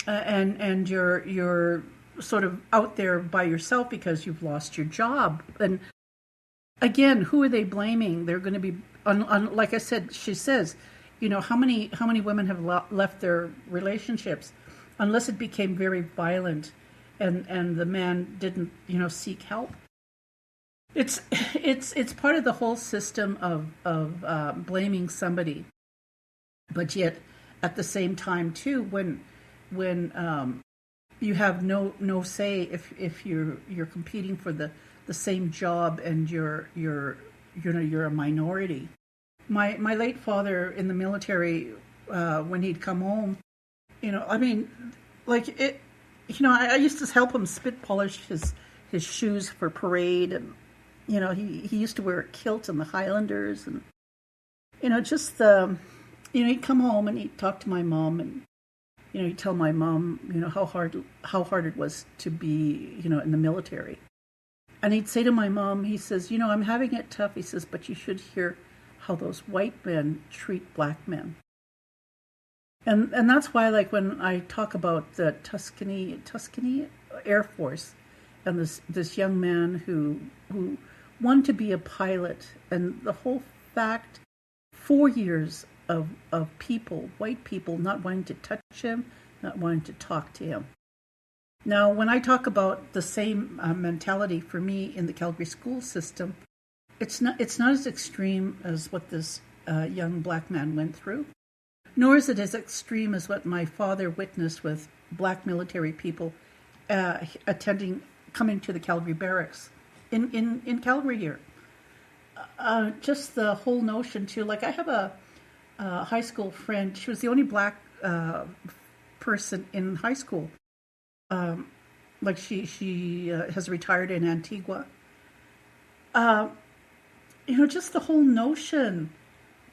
and you're sort of out there by yourself because you've lost your job, and again, who are they blaming? They're going to be like I said. She says, how many women have left their relationships unless it became very violent, and the man didn't seek help. It's part of the whole system of blaming somebody, but yet at the same time too, when you have no say if you're competing for the same job and you're a minority. My late father in the military, when he'd come home, I used to help him spit polish his shoes for parade, and he used to wear a kilt in the Highlanders, and he'd come home and he'd talk to my mom, and he'd tell my mom how hard it was to be in the military. And he'd say to my mom, he says, I'm having it tough. He says, but you should hear how those white men treat black men. And that's why, like, when I talk about the Tuscany Air Force and this young man who wanted to be a pilot, and the whole fact, 4 years of people, white people, not wanting to touch him, not wanting to talk to him. Now, when I talk about the same mentality for me in the Calgary school system, it's not as extreme as what this young black man went through, nor is it as extreme as what my father witnessed with black military people coming to the Calgary barracks in Calgary here. Just the whole notion too. Like, I have a high school friend. She was the only black person in high school. She has retired in Antigua. Just the whole notion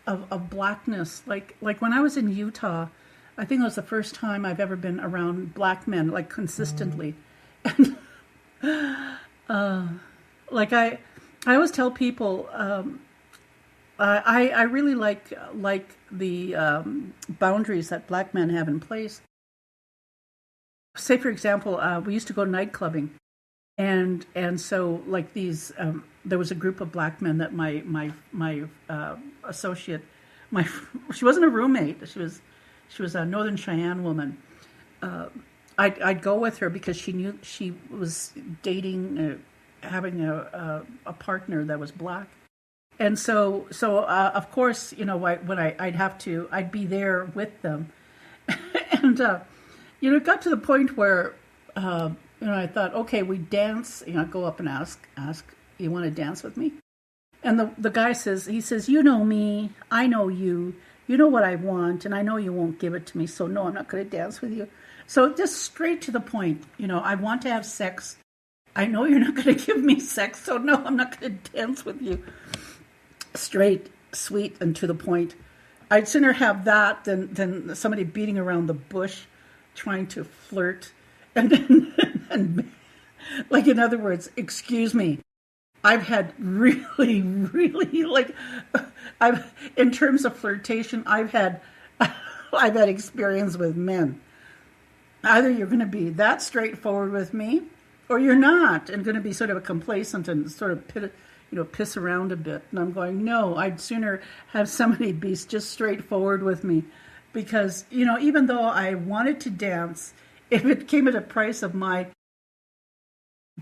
of blackness. Like when I was in Utah, I think it was the first time I've ever been around black men, like, consistently. And I always tell people, I really like the boundaries that black men have in place. Say, for example, we used to go night clubbing, and so, like, these there was a group of black men that my associate, she wasn't a roommate, she was a Northern Cheyenne woman. I'd go with her because she knew she was dating, having a partner that was black, and so of course, when I'd be there with them, and it got to the point where I thought, okay, we dance. I'd go up and ask, you want to dance with me? And the guy says, you know me, I know you, you know what I want, and I know you won't give it to me, so no, I'm not going to dance with you. So just straight to the point, I want to have sex. I know you're not going to give me sex, so no, I'm not going to dance with you. Straight, sweet, and to the point. I'd sooner have that than somebody beating around the bush, trying to flirt, and like, in other words, excuse me, I've had really, really, in terms of flirtation, I've had experience with men. Either you're going to be that straightforward with me, or you're not, and going to be sort of a complacent and sort of piss around a bit. And I'm going, no, I'd sooner have somebody be just straightforward with me. Because, even though I wanted to dance, if it came at a price of my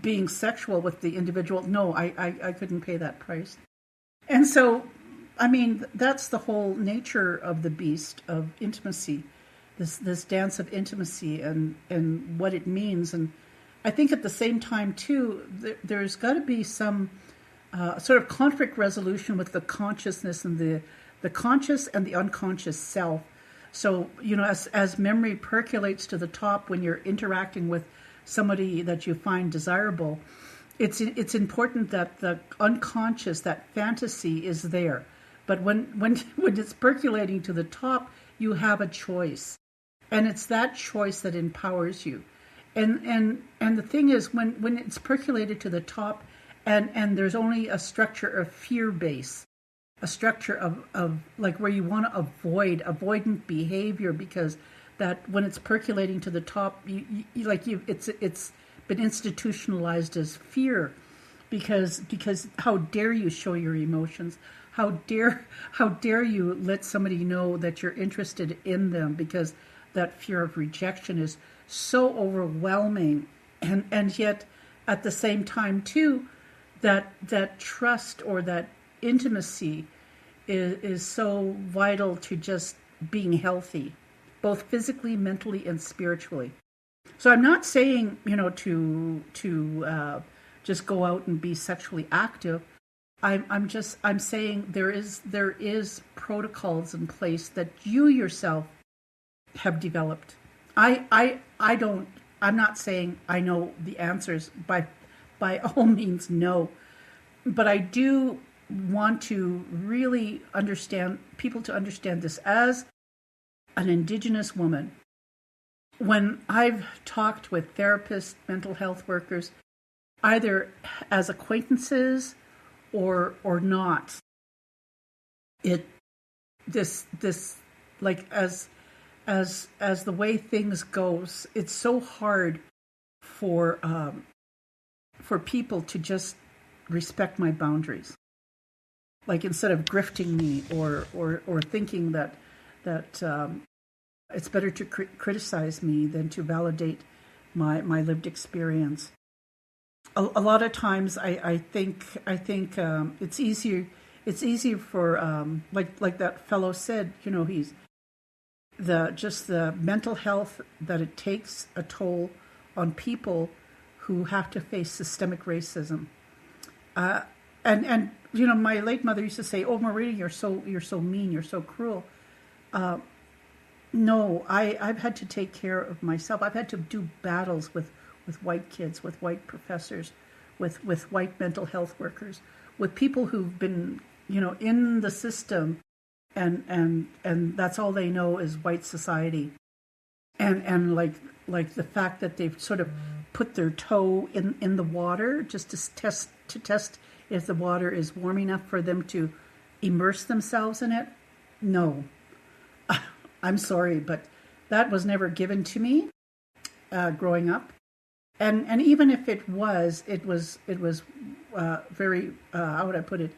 being sexual with the individual, no, I couldn't pay that price. And so, that's the whole nature of the beast of intimacy, this dance of intimacy and what it means. And I think at the same time, too, there's got to be some sort of conflict resolution with the consciousness and the conscious and the unconscious self. So, as memory percolates to the top when you're interacting with somebody that you find desirable, it's important that the unconscious, that fantasy is there. But when it's percolating to the top, you have a choice. And it's that choice that empowers you. And the thing is, when it's percolated to the top and there's only a structure of fear base, a structure of like where you want to avoid avoidant behavior, because that when it's percolating to the top, it's been institutionalized as fear, because how dare you show your emotions? How dare you let somebody know that you're interested in them, because that fear of rejection is so overwhelming, and yet at the same time too, that trust or that intimacy is so vital to just being healthy, both physically, mentally, and spiritually. So I'm not saying, to just go out and be sexually active. I'm saying there is protocols in place that you yourself have developed. I'm not saying I know the answers, by all means, no. But I do want to really people to understand this as an Indigenous woman. When I've talked with therapists, mental health workers, either as acquaintances or not, this like as the way things goes, it's so hard for people to just respect my boundaries. Like, instead of grifting me or thinking that it's better to criticize me than to validate my lived experience. A lot of times, I think it's easier for like that fellow said. He's the mental health that it takes a toll on people who have to face systemic racism. And my late mother used to say, "Oh, Marina, you're so mean, you're so cruel." No, I've had to take care of myself. I've had to do battles with white kids, with white professors, with white mental health workers, with people who've been, in the system, and that's all they know is white society, and like the fact that they've sort of put their toe in the water just to test if the water is warm enough for them to immerse themselves in it. No, I'm sorry, but that was never given to me growing up, and even if it was very how would I put it?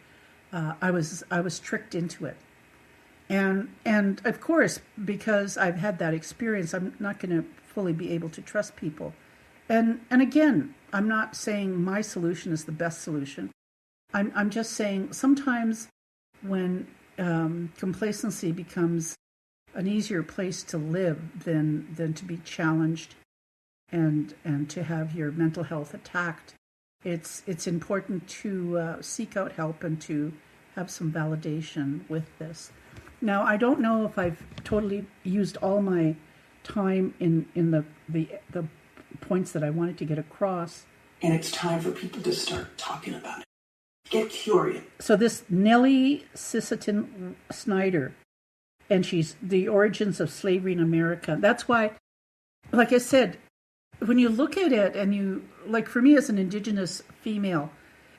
I was tricked into it, and of course, because I've had that experience, I'm not going to fully be able to trust people, and again, I'm not saying my solution is the best solution. I'm just saying sometimes when complacency becomes an easier place to live than to be challenged and to have your mental health attacked, it's important to seek out help and to have some validation with this. Now, I don't know if I've totally used all my time in the points that I wanted to get across. And it's time for people to start talking about it. Get curious. So this Nellie Sisseton Snyder, and she's The Origins of Slavery in America. That's why, like I said, when you look at it and you, like for me as an Indigenous female,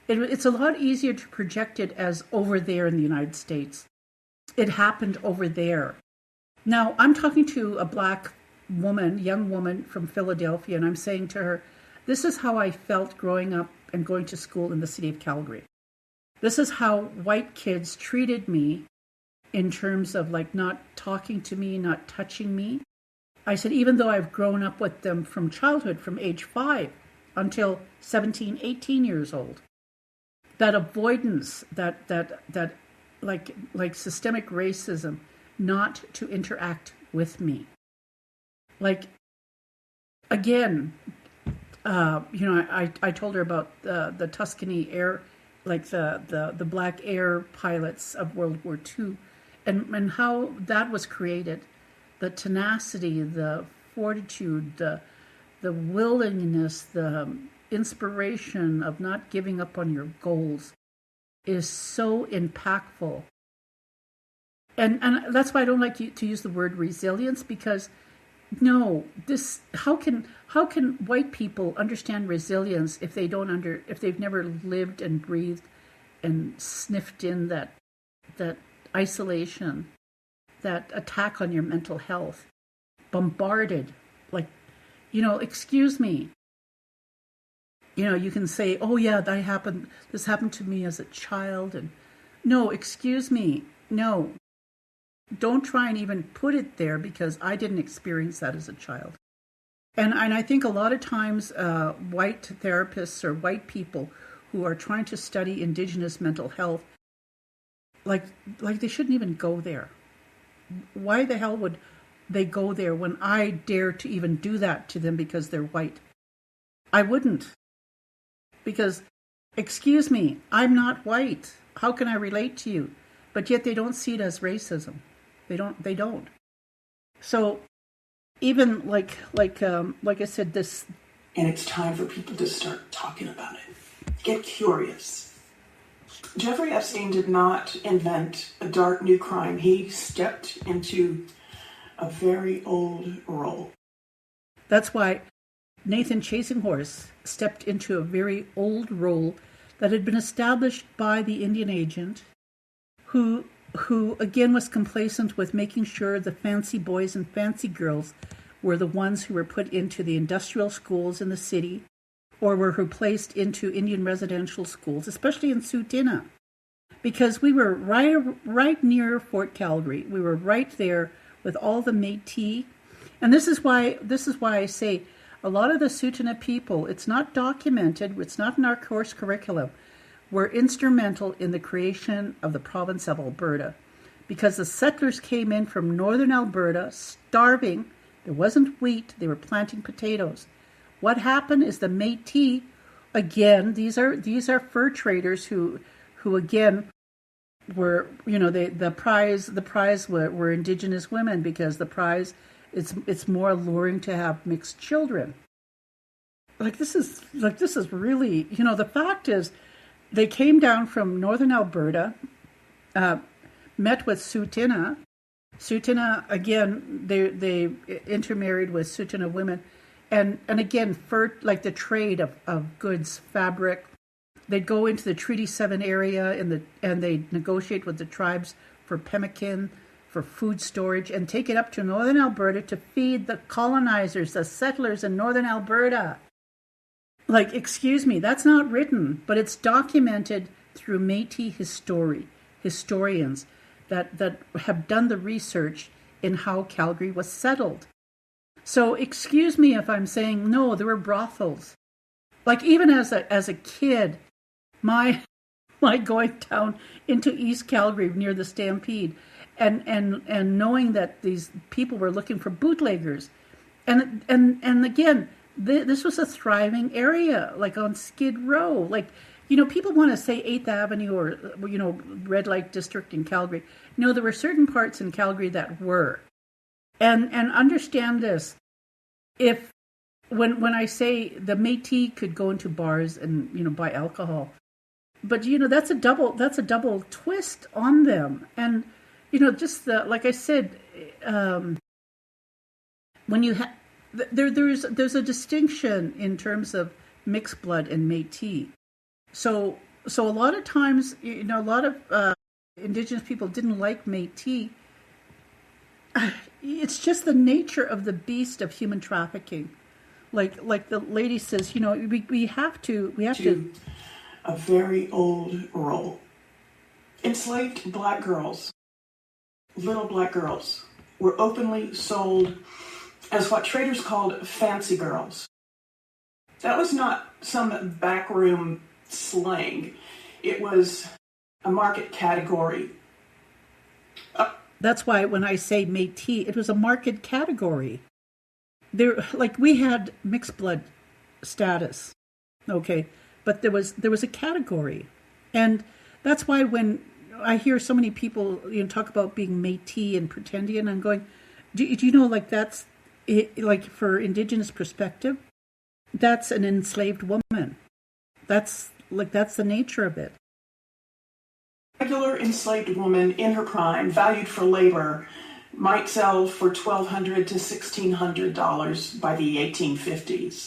it's a lot easier to project it as over there in the United States. It happened over there. Now, I'm talking to a Black woman, young woman from Philadelphia, and I'm saying to her, this is how I felt growing up and going to school in the city of Calgary. This is how white kids treated me in terms of like not talking to me, not touching me. I said, even though I've grown up with them from childhood, from age 5 until 17, 18 years old, that avoidance, that like systemic racism, not to interact with me. Like, again, I told her about the Tuscany air, like the black air pilots of World War II, and how that was created the tenacity, the fortitude, the willingness, the inspiration of not giving up on your goals is so impactful. And that's why I don't like to use the word resilience, because no, how can white people understand resilience if they've never lived and breathed and sniffed in that isolation, that attack on your mental health, bombarded, like, excuse me. You can say, oh yeah, this happened to me as a child, and no, excuse me, no. Don't try and even put it there, because I didn't experience that as a child. And I think a lot of times white therapists or white people who are trying to study Indigenous mental health, like they shouldn't even go there. Why the hell would they go there when I dare to even do that to them because they're white? I wouldn't. Because, excuse me, I'm not white. How can I relate to you? But yet they don't see it as racism. They don't. So even like I said, this. And it's time for people to start talking about it. Get curious. Jeffrey Epstein did not invent a dark new crime. He stepped into a very old role. That's why Nathan Chasinghorse stepped into a very old role that had been established by the Indian agent, who again was complacent with making sure the fancy boys and fancy girls were the ones who were put into the industrial schools in the city, or were placed into Indian residential schools, especially in Tsuut'ina, because we were right near Fort Calgary. We were right there with all the Métis, and this is why I say a lot of the Tsuut'ina people, it's not documented, it's not in our course curriculum, were instrumental in the creation of the province of Alberta, because the settlers came in from northern Alberta starving. There wasn't wheat, they were planting potatoes. What happened is the Métis, again, these are fur traders who again were, the prize were Indigenous women, because the prize, it's more alluring to have mixed children. This is really, the fact is, they came down from northern Alberta, met with Tsuut'ina. Tsuut'ina, again, they intermarried with Tsuut'ina women. And again, for like the trade of goods, fabric, they'd go into the Treaty 7 area and they'd negotiate with the tribes for pemmican, for food storage, and take it up to northern Alberta to feed the colonizers, the settlers in northern Alberta. Like, excuse me, that's not written, but it's documented through Métis historians that have done the research in how Calgary was settled. So excuse me if I'm saying, no, there were brothels. Like, even as a kid, my going down into East Calgary near the Stampede and knowing that these people were looking for bootleggers. And again, this was a thriving area, like on Skid Row. Like, people want to say 8th Avenue or, red light district in Calgary. No, there were certain parts in Calgary that were. And understand this. When I say the Métis could go into bars and, buy alcohol, but, that's a double twist on them. And, just like I said, when you have, there's a distinction in terms of mixed blood and Métis. So a lot of times, a lot of Indigenous people didn't like Métis. It's just the nature of the beast of human trafficking. Like the lady says, we have to a very old role. Enslaved black girls, little black girls, were openly sold as what traders called fancy girls. That was not some backroom slang. It was a market category. That's why when I say Métis, it was a market category. We had mixed blood status, okay, but there was a category, and that's why when I hear so many people talk about being Métis and pretending, and I'm going, Do you know, like, that's it, like, for Indigenous perspective, that's an enslaved woman. That's the nature of it. Regular enslaved woman in her prime, valued for labor, might sell for $1,200 to $1,600 by the 1850s.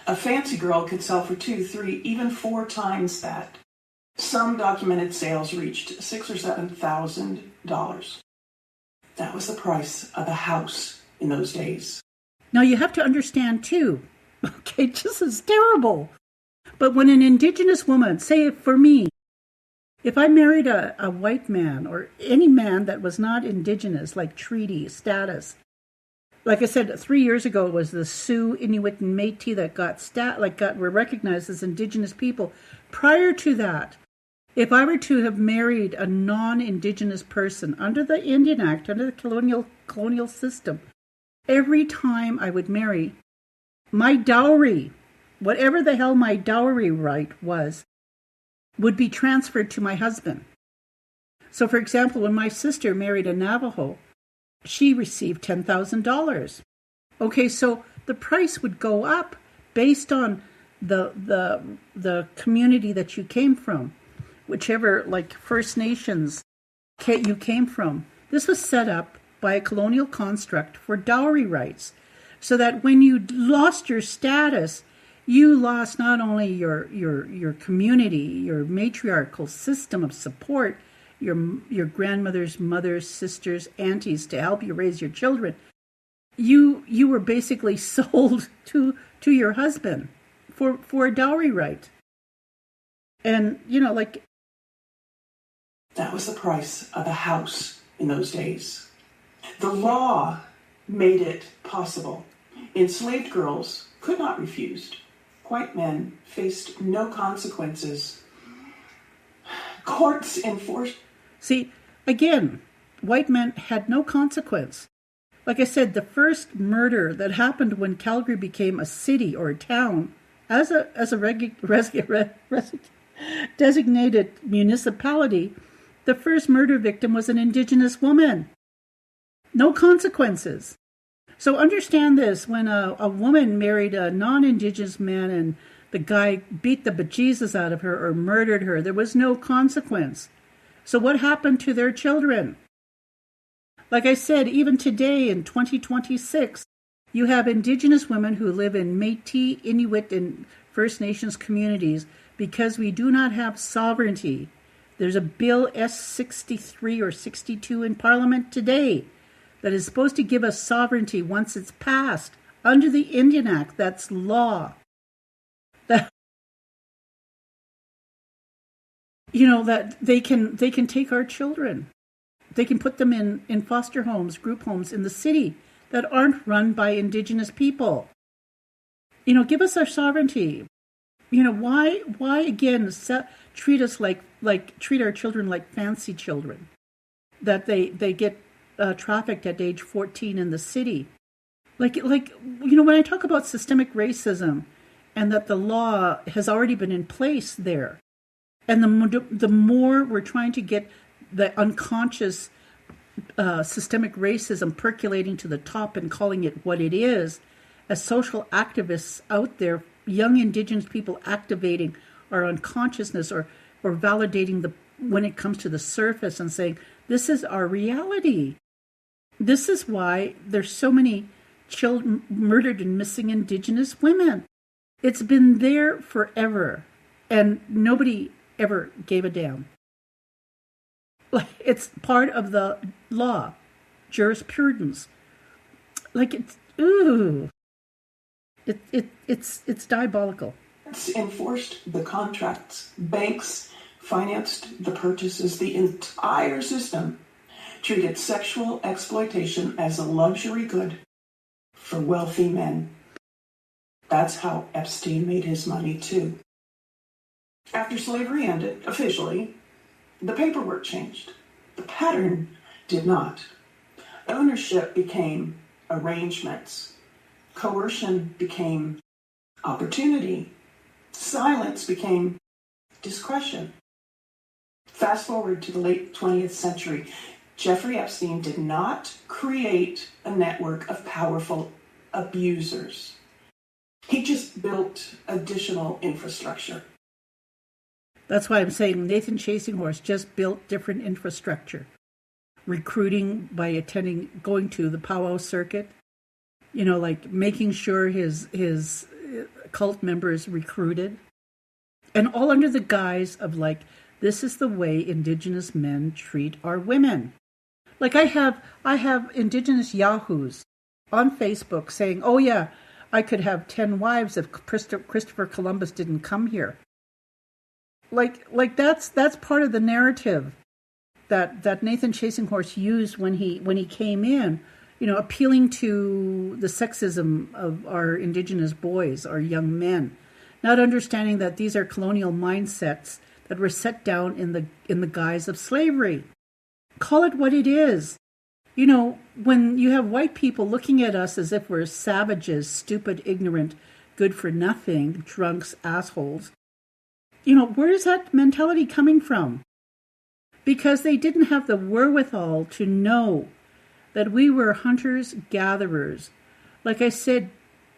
A fancy girl could sell for 2, 3, even 4 times that. Some documented sales reached $6,000 or $7,000. That was the price of a house in those days. Now you have to understand too, okay, this is terrible. But when an Indigenous woman, say for me, if I married a white man or any man that was not Indigenous, like treaty status, like I said, 3 years ago it was the Sioux, Inuit, and Métis that were recognized as Indigenous people. Prior to that, if I were to have married a non-Indigenous person under the Indian Act, under the colonial system, every time I would marry, my dowry, whatever the hell my dowry right was, would be transferred to my husband. So, for example, when my sister married a Navajo, she received $10,000. Okay, so the price would go up based on the community that you came from, whichever, like, First Nations you came from. This was set up by a colonial construct for dowry rights, so that when you lost your status, you lost not only your community, your matriarchal system of support, your grandmothers, mothers, sisters, aunties to help you raise your children. You were basically sold to your husband for a dowry right. And, you know, like... That was the price of a house in those days. The law made it possible. Enslaved girls could not refuse. White men faced no consequences. Courts enforced... See, again, white men had no consequence. Like I said, the first murder that happened when Calgary became a city or a town, as a designated municipality, the first murder victim was an Indigenous woman. No consequences. So understand this, when a woman married a non-Indigenous man and the guy beat the bejesus out of her or murdered her, there was no consequence. So what happened to their children? Like I said, even today in 2026, you have Indigenous women who live in Métis, Inuit, and First Nations communities because we do not have sovereignty. There's a bill S63 or 62 in Parliament today that is supposed to give us sovereignty once it's passed under the Indian Act. That's law. That, you know, that they can take our children. They can put them in foster homes, group homes in the city that aren't run by Indigenous people. You know, give us our sovereignty. You know, why again treat us like treat our children like fancy children, that they get trafficked at age 14 in the city. Like, you know, when I talk about systemic racism and that the law has already been in place there, and the more we're trying to get the unconscious systemic racism percolating to the top and calling it what it is, as social activists out there, young Indigenous people activating our unconsciousness or validating when it comes to the surface and saying, this is our reality. This is why there's so many children murdered and missing Indigenous women. It's been there forever, and nobody ever gave a damn. Like, it's part of the law, jurisprudence. Like, it's diabolical. Enforced the contracts. Banks financed the purchases. The entire system treated sexual exploitation as a luxury good for wealthy men. That's how Epstein made his money, too. After slavery ended, officially, the paperwork changed. The pattern did not. Ownership became arrangements. Coercion became opportunity. Silence became discretion. Fast forward to the late 20th century. Jeffrey Epstein did not create a network of powerful abusers. He just built additional infrastructure. That's why I'm saying Nathan Chasinghorse just built different infrastructure. Recruiting by going to the powwow circuit, like making sure his cult members recruited. And all under the guise of this is the way Indigenous men treat our women. Like I have Indigenous yahoos on Facebook saying, oh yeah, I could have 10 wives if Christopher Columbus didn't come here. Like that's part of the narrative that Nathan Chasinghorse used when he came in, appealing to the sexism of our Indigenous boys, our young men, not understanding that these are colonial mindsets that were set down in the guise of slavery. Call it what it is. When you have white people looking at us as if we're savages, stupid, ignorant, good for nothing, drunks, assholes, where is that mentality coming from? Because they didn't have the wherewithal to know that we were hunters, gatherers. Like I said,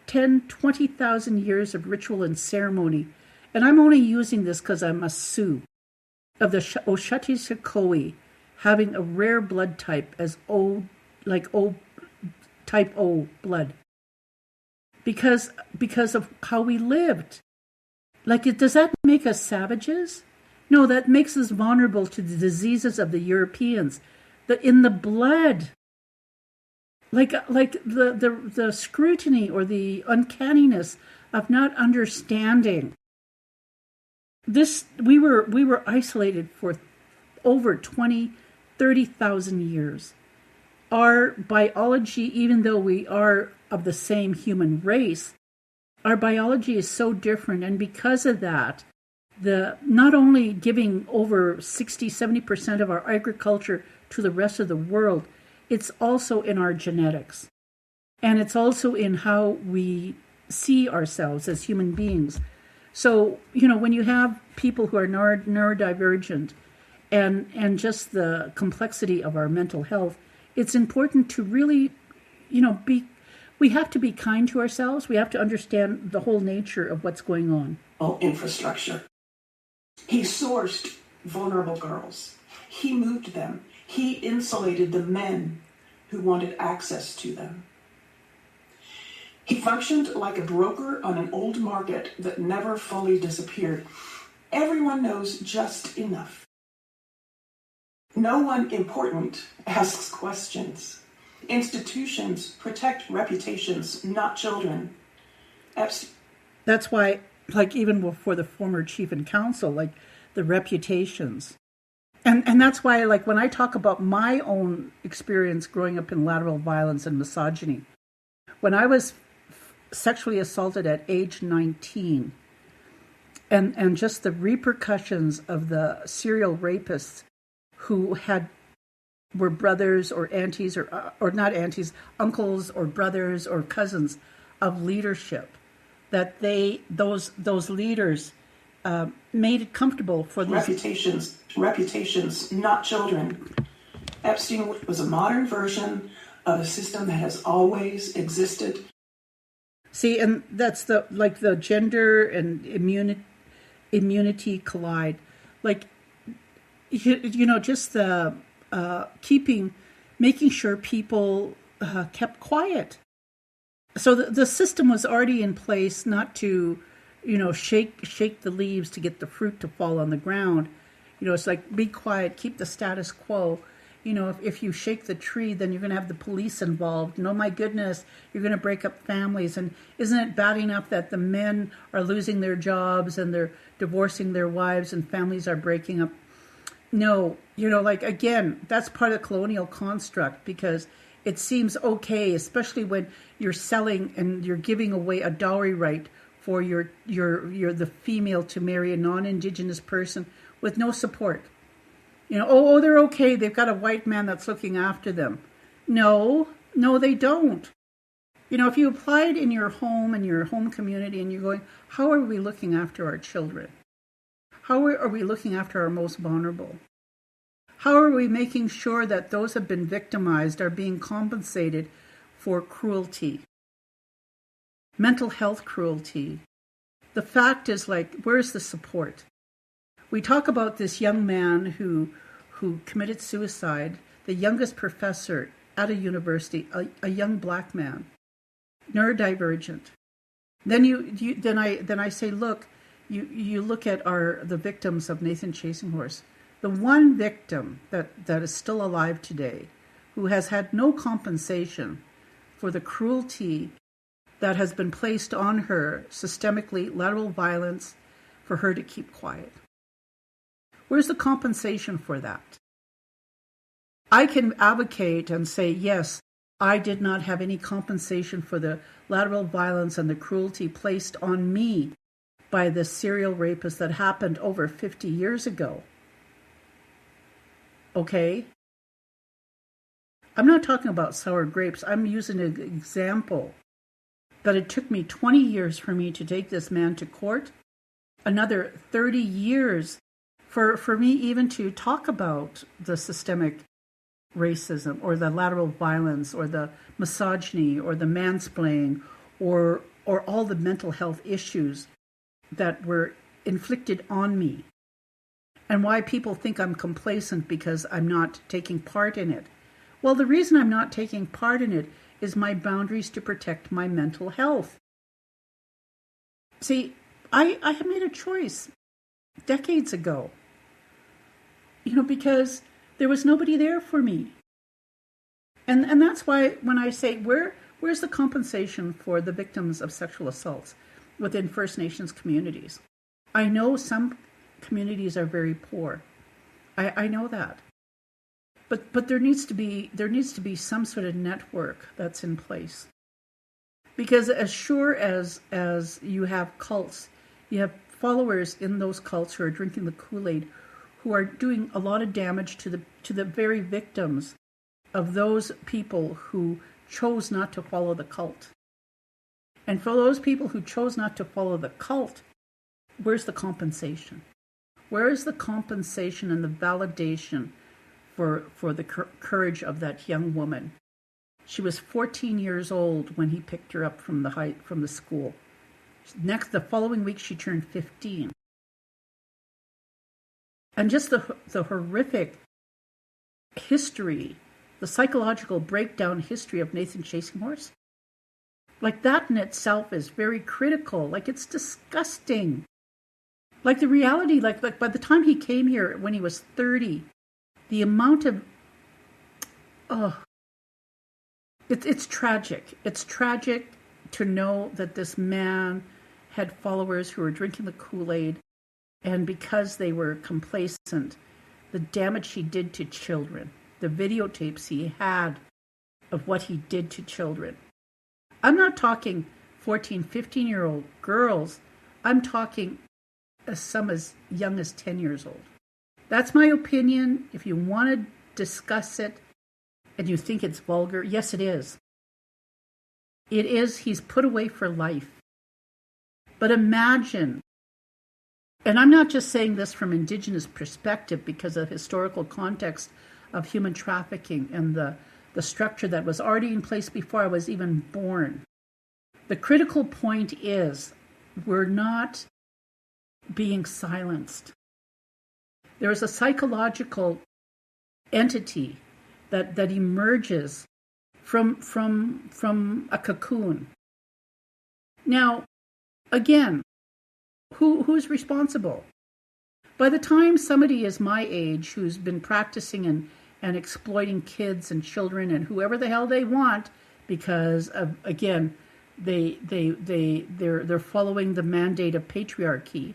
10, 20,000 years of ritual and ceremony. And I'm only using this because I'm a Sioux of the Oshati having a rare blood type as type O blood. Because of how we lived. Does that make us savages? No, that makes us vulnerable to the diseases of the Europeans. In the blood. The scrutiny or the uncanniness of not understanding. We were isolated for over 20, 30,000 years. Our biology, even though we are of the same human race, our biology is so different, and because of that, not only giving over 60-70% of our agriculture to the rest of the world, it's also in our genetics. And it's also in how we see ourselves as human beings. So, when you have people who are neurodivergent and just the complexity of our mental health, it's important to really, we have to be kind to ourselves. We have to understand the whole nature of what's going on. Infrastructure. He sourced vulnerable girls. He moved them. He insulated the men who wanted access to them. He functioned like a broker on an old market that never fully disappeared. Everyone knows just enough. No one important asks questions. Institutions protect reputations, not children. That's why, even for the former chief and council, the reputations. And that's why, when I talk about my own experience growing up in lateral violence and misogyny, when I was sexually assaulted at age 19, and just the repercussions of the serial rapists who were brothers or aunties or not aunties, uncles or brothers or cousins of leadership, that those leaders made it comfortable for these reputations, not children. Epstein was a modern version of a system that has always existed. See, and that's the gender and immunity collide. Just the making sure people kept quiet. So the system was already in place not to, shake the leaves to get the fruit to fall on the ground. It's be quiet, keep the status quo. If you shake the tree, then you're going to have the police involved. And oh my goodness, you're going to break up families. And isn't it bad enough that the men are losing their jobs and they're divorcing their wives and families are breaking up? No, again, that's part of the colonial construct, because it seems okay, especially when you're selling and you're giving away a dowry right for the female to marry a non-Indigenous person with no support. They're okay. They've got a white man that's looking after them. No, they don't. If you apply it in your home and your home community and you're going, how are we looking after our children? How are we looking after our most vulnerable? How are we making sure that those who have been victimized are being compensated for cruelty? Mental health cruelty. The fact is, like, where's the support? We talk about this young man who committed suicide, the youngest professor at a university, a young black man, neurodivergent. Then I say, look, you look at the victims of Nathan Chasing Horse. The one victim that is still alive today, who has had no compensation for the cruelty that has been placed on her systemically, lateral violence, for her to keep quiet. Where's the compensation for that? I can advocate and say, yes, I did not have any compensation for the lateral violence and the cruelty placed on me by the serial rapist that happened over 50 years ago. Okay? I'm not talking about sour grapes. I'm using an example that it took me 20 years for me to take this man to court, another 30 years for me even to talk about the systemic racism or the lateral violence or the misogyny or the mansplaining or all the mental health issues that were inflicted on me, and why people think I'm complacent because I'm not taking part in it. Well, the reason I'm not taking part in it is my boundaries to protect my mental health. See, I have made a choice decades ago, because there was nobody there for me. And that's why when I say, where's the compensation for the victims of sexual assaults within First Nations communities? I know some communities are very poor. I know that. But there needs to be some sort of network that's in place. Because as sure as you have cults, you have followers in those cults who are drinking the Kool-Aid, who are doing a lot of damage to the very victims of those people who chose not to follow the cult. And for those people who chose not to follow the cult, where's the compensation? Where is the compensation and the validation for the courage of that young woman? She was 14 years old when he picked her up from the school. The following week, she turned 15. And just the horrific history, the psychological breakdown history of Nathan Chasing Horse, like that in itself is very critical. Like, it's disgusting. Like the reality, like by the time he came here when he was 30, the amount of, it's tragic. It's tragic to know that this man had followers who were drinking the Kool-Aid, and because they were complacent, the damage he did to children, the videotapes he had of what he did to children. I'm not talking 14, 15-year-old girls. I'm talking some as young as 10 years old. That's my opinion. If you want to discuss it and you think it's vulgar, yes, it is. It is. He's put away for life. But imagine, and I'm not just saying this from Indigenous perspective because of historical context of human trafficking and the structure that was already in place before I was even born. The critical point is we're not being silenced. There is a psychological entity that emerges from a cocoon. Now, again, who's responsible? By the time somebody is my age who's been practicing and exploiting kids and children and whoever the hell they want, because of, again, they're following the mandate of patriarchy,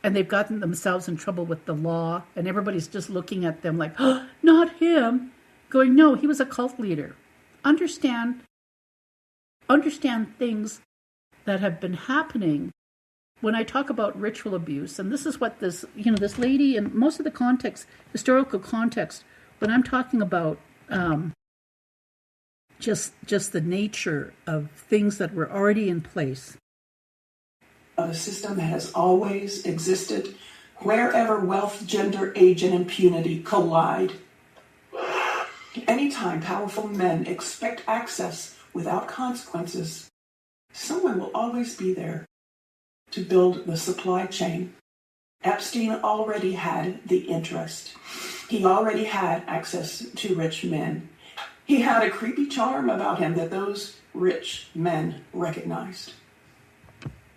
and they've gotten themselves in trouble with the law, and everybody's just looking at them like, oh, not him, going, no, he was a cult leader. Understand things that have been happening. When I talk about ritual abuse, and this is what this lady, and most of the context, historical context, when I'm talking about just the nature of things that were already in place. A system that has always existed Wherever wealth, gender, age, and impunity collide, anytime powerful men expect access without consequences, someone will always be there to build the supply chain. Epstein already had the interest. He already had access to rich men. He had a creepy charm about him that those rich men recognized.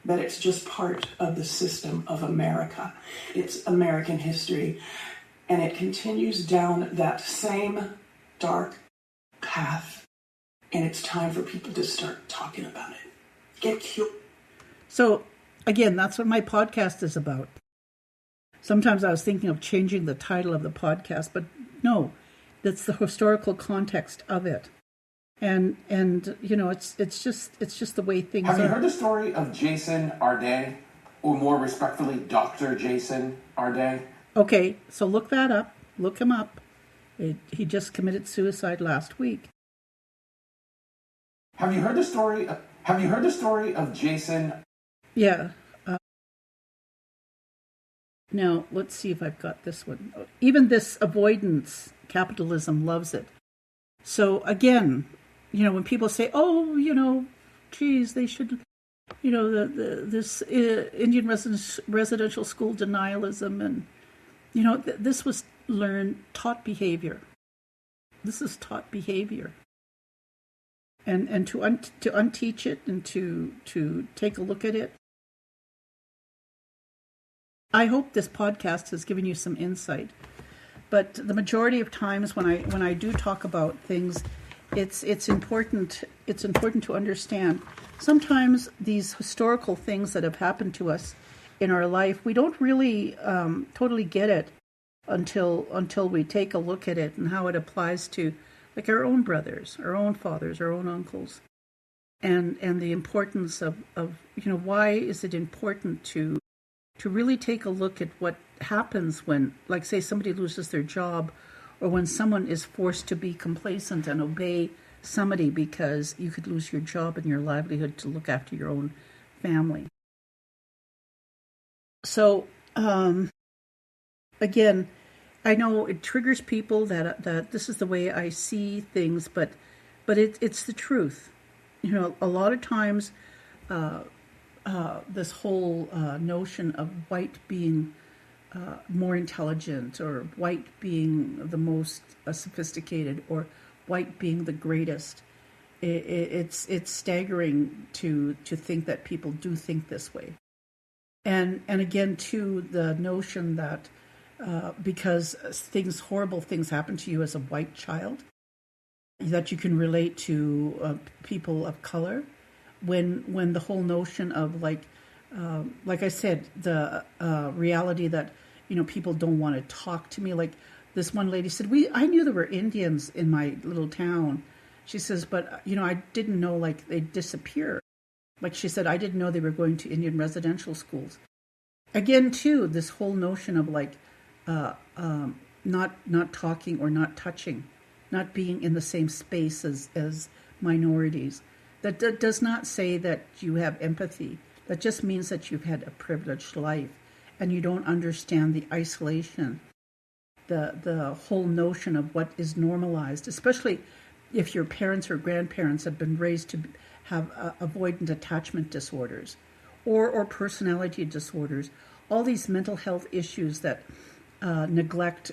But it's just part of the system of America. It's American history. And it continues down that same dark path. And it's time for people to start talking about it. Get cute. So, again, that's what my podcast is about. Sometimes I was thinking of changing the title of the podcast, but no, that's the historical context of it. And you know, it's just the way things are. Have you heard the story of Jason Arday, or more respectfully, Dr. Jason Arday? Okay, so look that up. Look him up. He just committed suicide last week. Have you heard the story of Jason? Yeah. Now, let's see if I've got this one. Even this avoidance, capitalism loves it. So again, you know, when people say, oh, you know, geez, they should, you know, this Indian residential school denialism, and, you know, this was taught behavior. This is taught behavior. And to unteach it and to take a look at it. I hope this podcast has given you some insight. But the majority of times when I do talk about things, it's important to understand. Sometimes these historical things that have happened to us in our life, we don't really totally get it until we take a look at it and how it applies to, like, our own brothers, our own fathers, our own uncles, and the importance of you know, why is it important to really take a look at what happens when, like, say, somebody loses their job, or when someone is forced to be complacent and obey somebody because you could lose your job and your livelihood to look after your own family. So, again, I know it triggers people that this is the way I see things, but it's the truth. You know, a lot of times, this whole notion of white being more intelligent, or white being the most sophisticated, or white being the greatest, it's staggering to think that people do think this way. And again, too, the notion that because horrible things happen to you as a white child, that you can relate to people of color, when the whole notion of, like I said, the reality that, you know, people don't want to talk to me. Like this one lady said, I knew there were Indians in my little town. She says, but, you know, I didn't know, like, they'd disappear. Like she said, I didn't know they were going to Indian residential schools. Again, too, this whole notion of, like, not talking or not touching, not being in the same space as minorities. That does not say that you have empathy. That just means that you've had a privileged life and you don't understand the isolation, the whole notion of what is normalized, especially if your parents or grandparents have been raised to have avoidant attachment disorders or personality disorders, all these mental health issues that neglect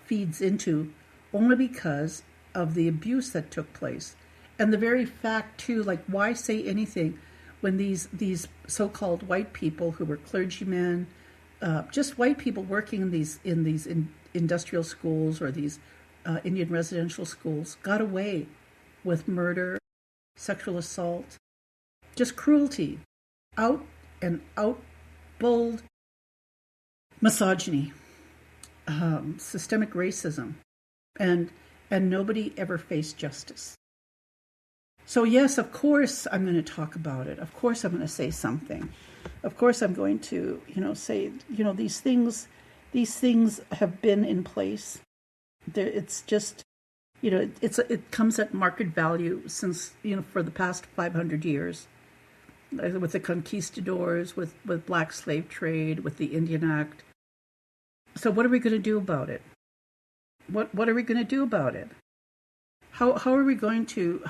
feeds into, only because of the abuse that took place. And the very fact, too, like, why say anything when these so-called white people who were clergymen, just white people working in these industrial schools or these Indian residential schools, got away with murder, sexual assault, just cruelty, out bold misogyny, systemic racism, and nobody ever faced justice. So yes, of course I'm going to talk about it. Of course I'm going to say something. Of course I'm going to, say, these things have been in place. It's just, it comes at market value since, for the past 500 years. with the conquistadors, with black slave trade, with the Indian Act. So what are we going to do about it? What are we going to do about it? How are we going to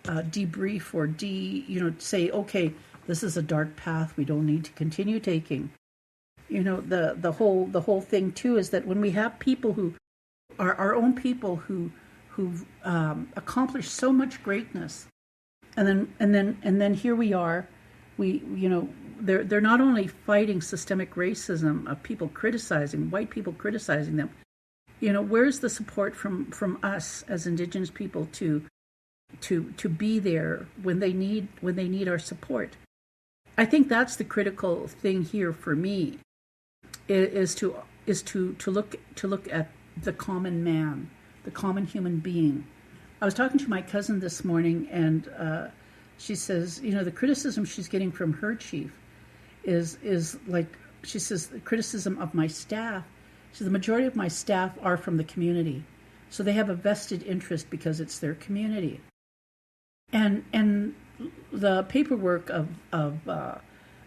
debrief or say, okay, this is a dark path we don't need to continue taking. The whole thing too is that when we have people who are our own people who've accomplished so much greatness, and then here we are, they're not only fighting systemic racism of people criticizing white people criticizing them. Where's the support from us as Indigenous people to be there when they need our support? I think that's the critical thing here for me, is to look at the common man, the common human being. I was talking to my cousin this morning, and she says, the criticism she's getting from her chief is like, she says, the criticism of my staff. So the majority of my staff are from the community, so they have a vested interest because it's their community. And the paperwork of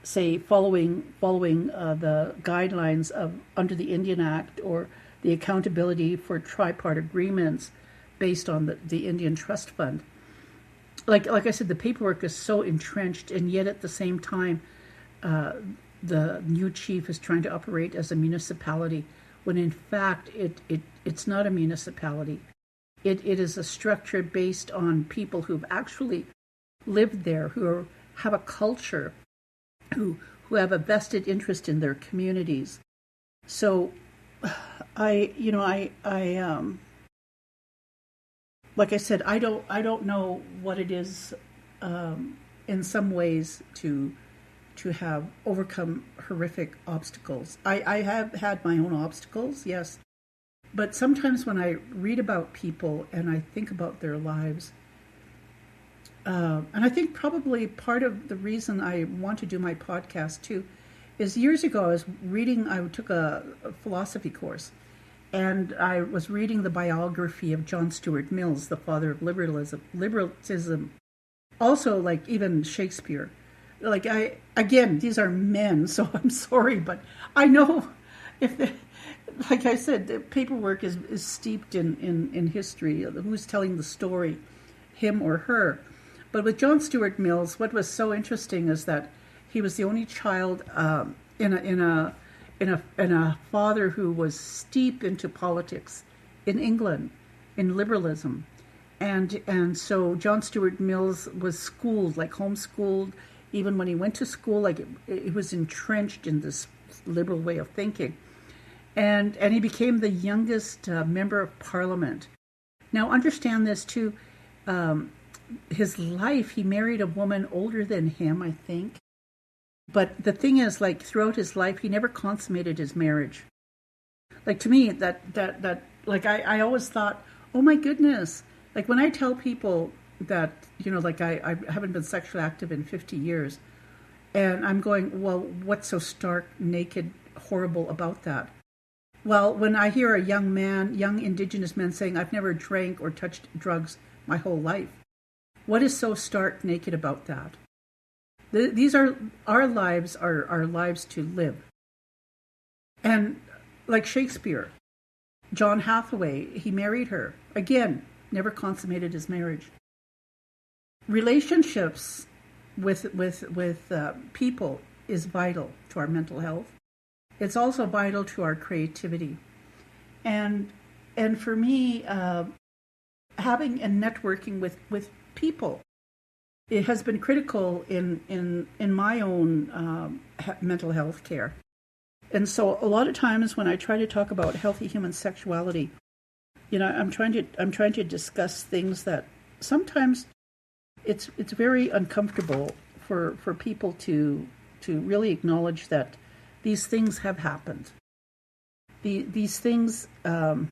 say following the guidelines of under the Indian Act, or the accountability for tripart agreements based on the Indian Trust Fund. Like I said, the paperwork is so entrenched, and yet at the same time, the new chief is trying to operate as a municipality, when in fact it's not a municipality. It is a structure based on people who've actually lived there, who have a culture, who have a vested interest in their communities. So I like I said, I don't know what it is in some ways to have overcome horrific obstacles. I have had my own obstacles, yes. But sometimes when I read about people and I think about their lives, and I think probably part of the reason I want to do my podcast too, is years ago I took a philosophy course, and I was reading the biography of John Stuart Mills, the father of liberalism. Also, like even Shakespeare. Like these are men, so I'm sorry, but I know like I said, the paperwork is steeped in history. Who's telling the story, him or her? But with John Stuart Mills, what was so interesting is that he was the only child in a father who was steep into politics in England, in liberalism, and so John Stuart Mills was schooled, like homeschooled. Even when he went to school, like it was entrenched in this liberal way of thinking. And he became the youngest member of parliament. Now, understand this too. His life, he married a woman older than him, I think. But the thing is, like throughout his life, he never consummated his marriage. Like to me, that like I always thought, oh my goodness. Like when I tell people that, like I haven't been sexually active in 50 years, and I'm going, well, what's so stark, naked, horrible about that? Well, when I hear a young Indigenous man saying, I've never drank or touched drugs my whole life, what is so stark naked about that? These are our lives, our lives to live. And like Shakespeare, John Hathaway, he married her. Again, never consummated his marriage. Relationships with people is vital to our mental health. It's also vital to our creativity, and for me, having and networking with people, it has been critical in my own mental health care. And so, a lot of times when I try to talk about healthy human sexuality, I'm trying to discuss things that sometimes it's very uncomfortable for people to really acknowledge that these things have happened. These things or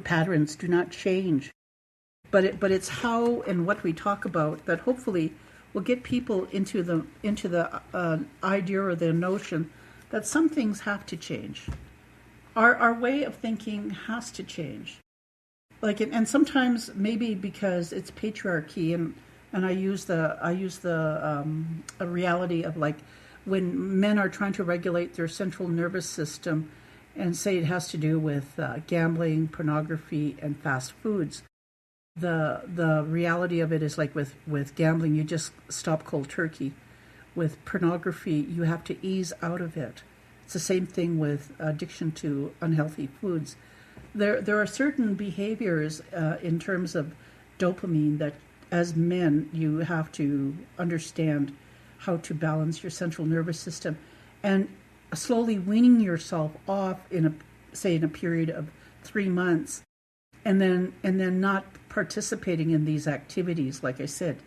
patterns do not change, but it's how and what we talk about that hopefully will get people into the idea or the notion that some things have to change. Our way of thinking has to change. And sometimes maybe because it's patriarchy, and and I use the a reality of like when men are trying to regulate their central nervous system, and say it has to do with gambling, pornography, and fast foods. The reality of it is like with gambling, you just stop cold turkey. With pornography, you have to ease out of it. It's the same thing with addiction to unhealthy foods. There are certain behaviors in terms of dopamine that, as men, you have to understand how to balance your central nervous system, and slowly weaning yourself off in a period of 3 months, and then not participating in these activities, like I said,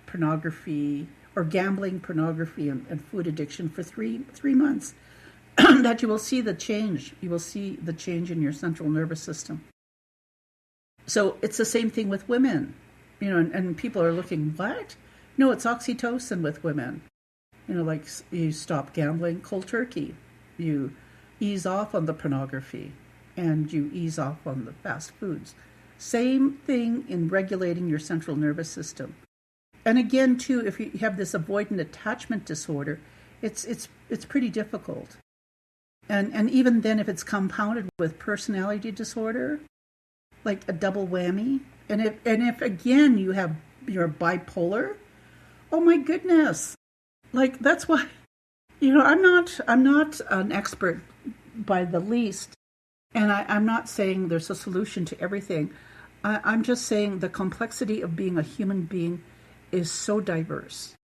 pornography or gambling, pornography, and food addiction for three months. That you will see the change. You will see the change in your central nervous system. So it's the same thing with women, and people are looking, what? No, it's oxytocin with women. Like you stop gambling cold turkey, you ease off on the pornography, and you ease off on the fast foods. Same thing in regulating your central nervous system. And again, too, if you have this avoidant attachment disorder, it's pretty difficult. And even then, if it's compounded with personality disorder, like a double whammy, and if again you're bipolar, oh my goodness, like that's why, I'm not an expert by the least, and I'm not saying there's a solution to everything. I'm just saying the complexity of being a human being is so diverse.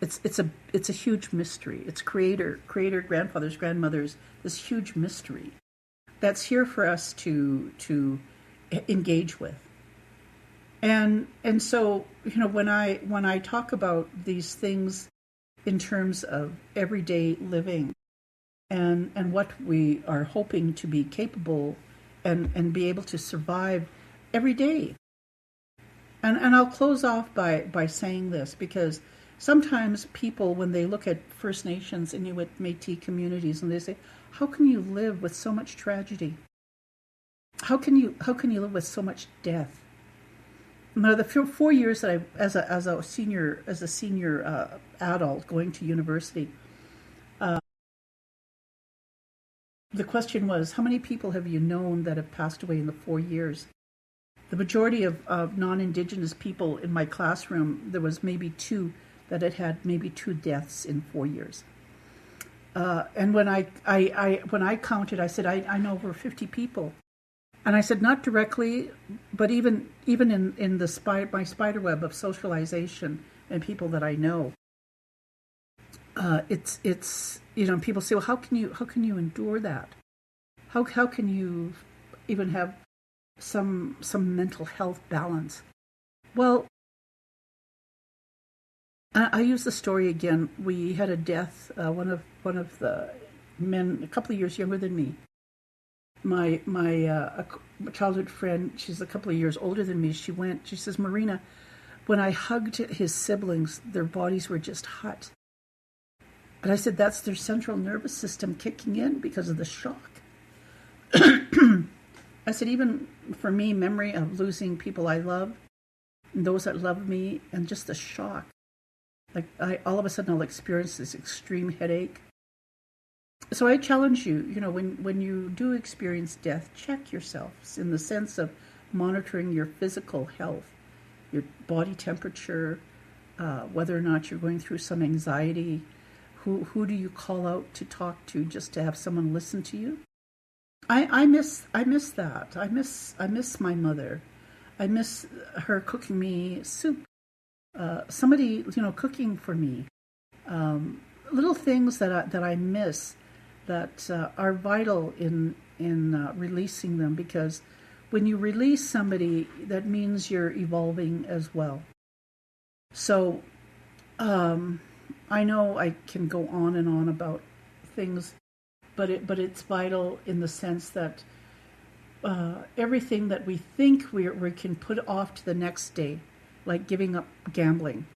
It's a huge mystery. It's creator, grandfathers, grandmothers, this huge mystery that's here for us to engage with. And so, when I talk about these things in terms of everyday living and what we are hoping to be capable and be able to survive every day. And I'll close off by saying this, because sometimes people, when they look at First Nations, Inuit, Métis communities, and they say, how can you live with so much tragedy? How can you live with so much death? Now, the 4 years that I, as a senior adult going to university, the question was, how many people have you known that have passed away in the 4 years? The majority of non-Indigenous people in my classroom, there was maybe 2 that had maybe 2 deaths in 4 years. And when I counted, I said, I know over 50 people. And I said, not directly, but even in my spider web of socialization and people that I know, it's people say, well, how can you endure that? How can you even have some mental health balance? Well, I use the story again. We had a death. One of the men, a couple of years younger than me. My childhood friend, she's a couple of years older than me. She says, Marina, when I hugged his siblings, their bodies were just hot. And I said, that's their central nervous system kicking in because of the shock. I said, even for me, memory of losing people I love, and those that love me, and just the shock. Like all of a sudden I'll experience this extreme headache. So I challenge you, when you do experience death, check yourselves in the sense of monitoring your physical health, your body temperature, whether or not you're going through some anxiety. Who do you call out to talk to just to have someone listen to you? I miss that. I miss my mother. I miss her cooking me soup. Somebody, cooking for me. Little things that I miss that are vital in releasing them, because when you release somebody, that means you're evolving as well. So I know I can go on and on about things, but it's vital in the sense that everything that we think we can put off to the next day, like giving up gambling.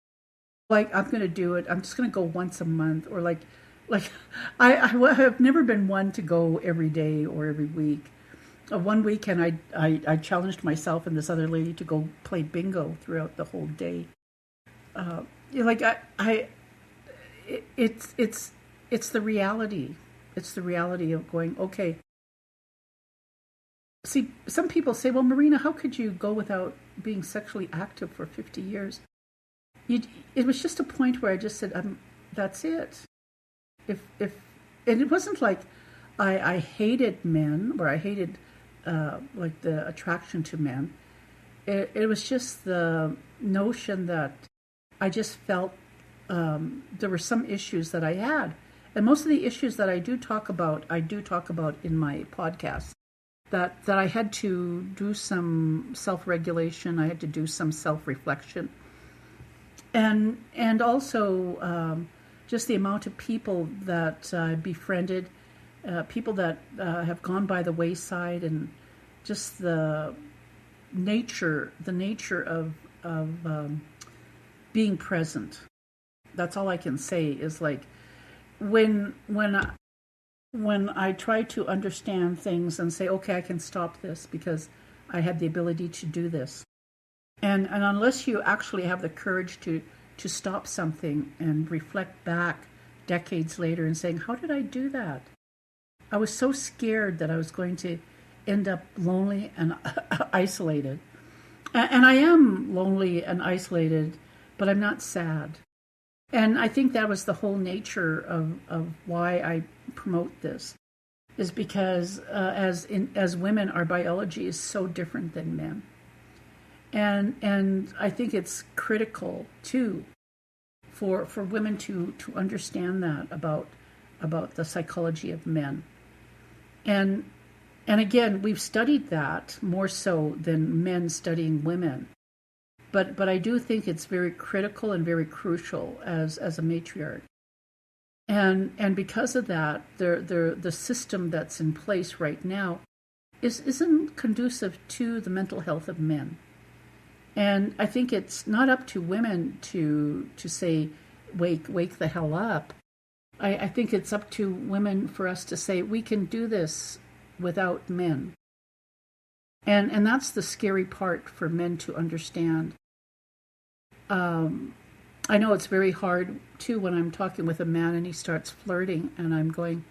Like, I'm going to do it. I'm just going to go once a month, or like I have never been one to go every day or every week. One weekend, I challenged myself and this other lady to go play bingo throughout the whole day. Like it's the reality. It's the reality of going, okay. See, some people say, well, Marina, how could you go without being sexually active for 50 years? It was just a point where I just said, that's it. And it wasn't like I hated men, or I hated like the attraction to men. It was just the notion that I just felt there were some issues that I had. And most of the issues that I do talk about in my podcast. That I had to do some self-regulation, I had to do some self-reflection. And also just the amount of people that I befriended, people that have gone by the wayside, and just the nature of being present. That's all I can say is like when I try to understand things and say, okay, I can stop this because I had the ability to do this. And unless you actually have the courage to stop something and reflect back decades later and saying, how did I do that? I was so scared that I was going to end up lonely and isolated. And I am lonely and isolated, but I'm not sad. And I think that was the whole nature of why I promote this, is because as women, our biology is so different than men. And I think it's critical too for women to understand that about the psychology of men. And again, we've studied that more so than men studying women. But I do think it's very critical and very crucial as a matriarch. And because of that, the system that's in place right now isn't conducive to the mental health of men. And I think it's not up to women to say, wake the hell up. I think it's up to women for us to say, we can do this without men. And that's the scary part for men to understand. I know it's very hard, too, when I'm talking with a man and he starts flirting and I'm going,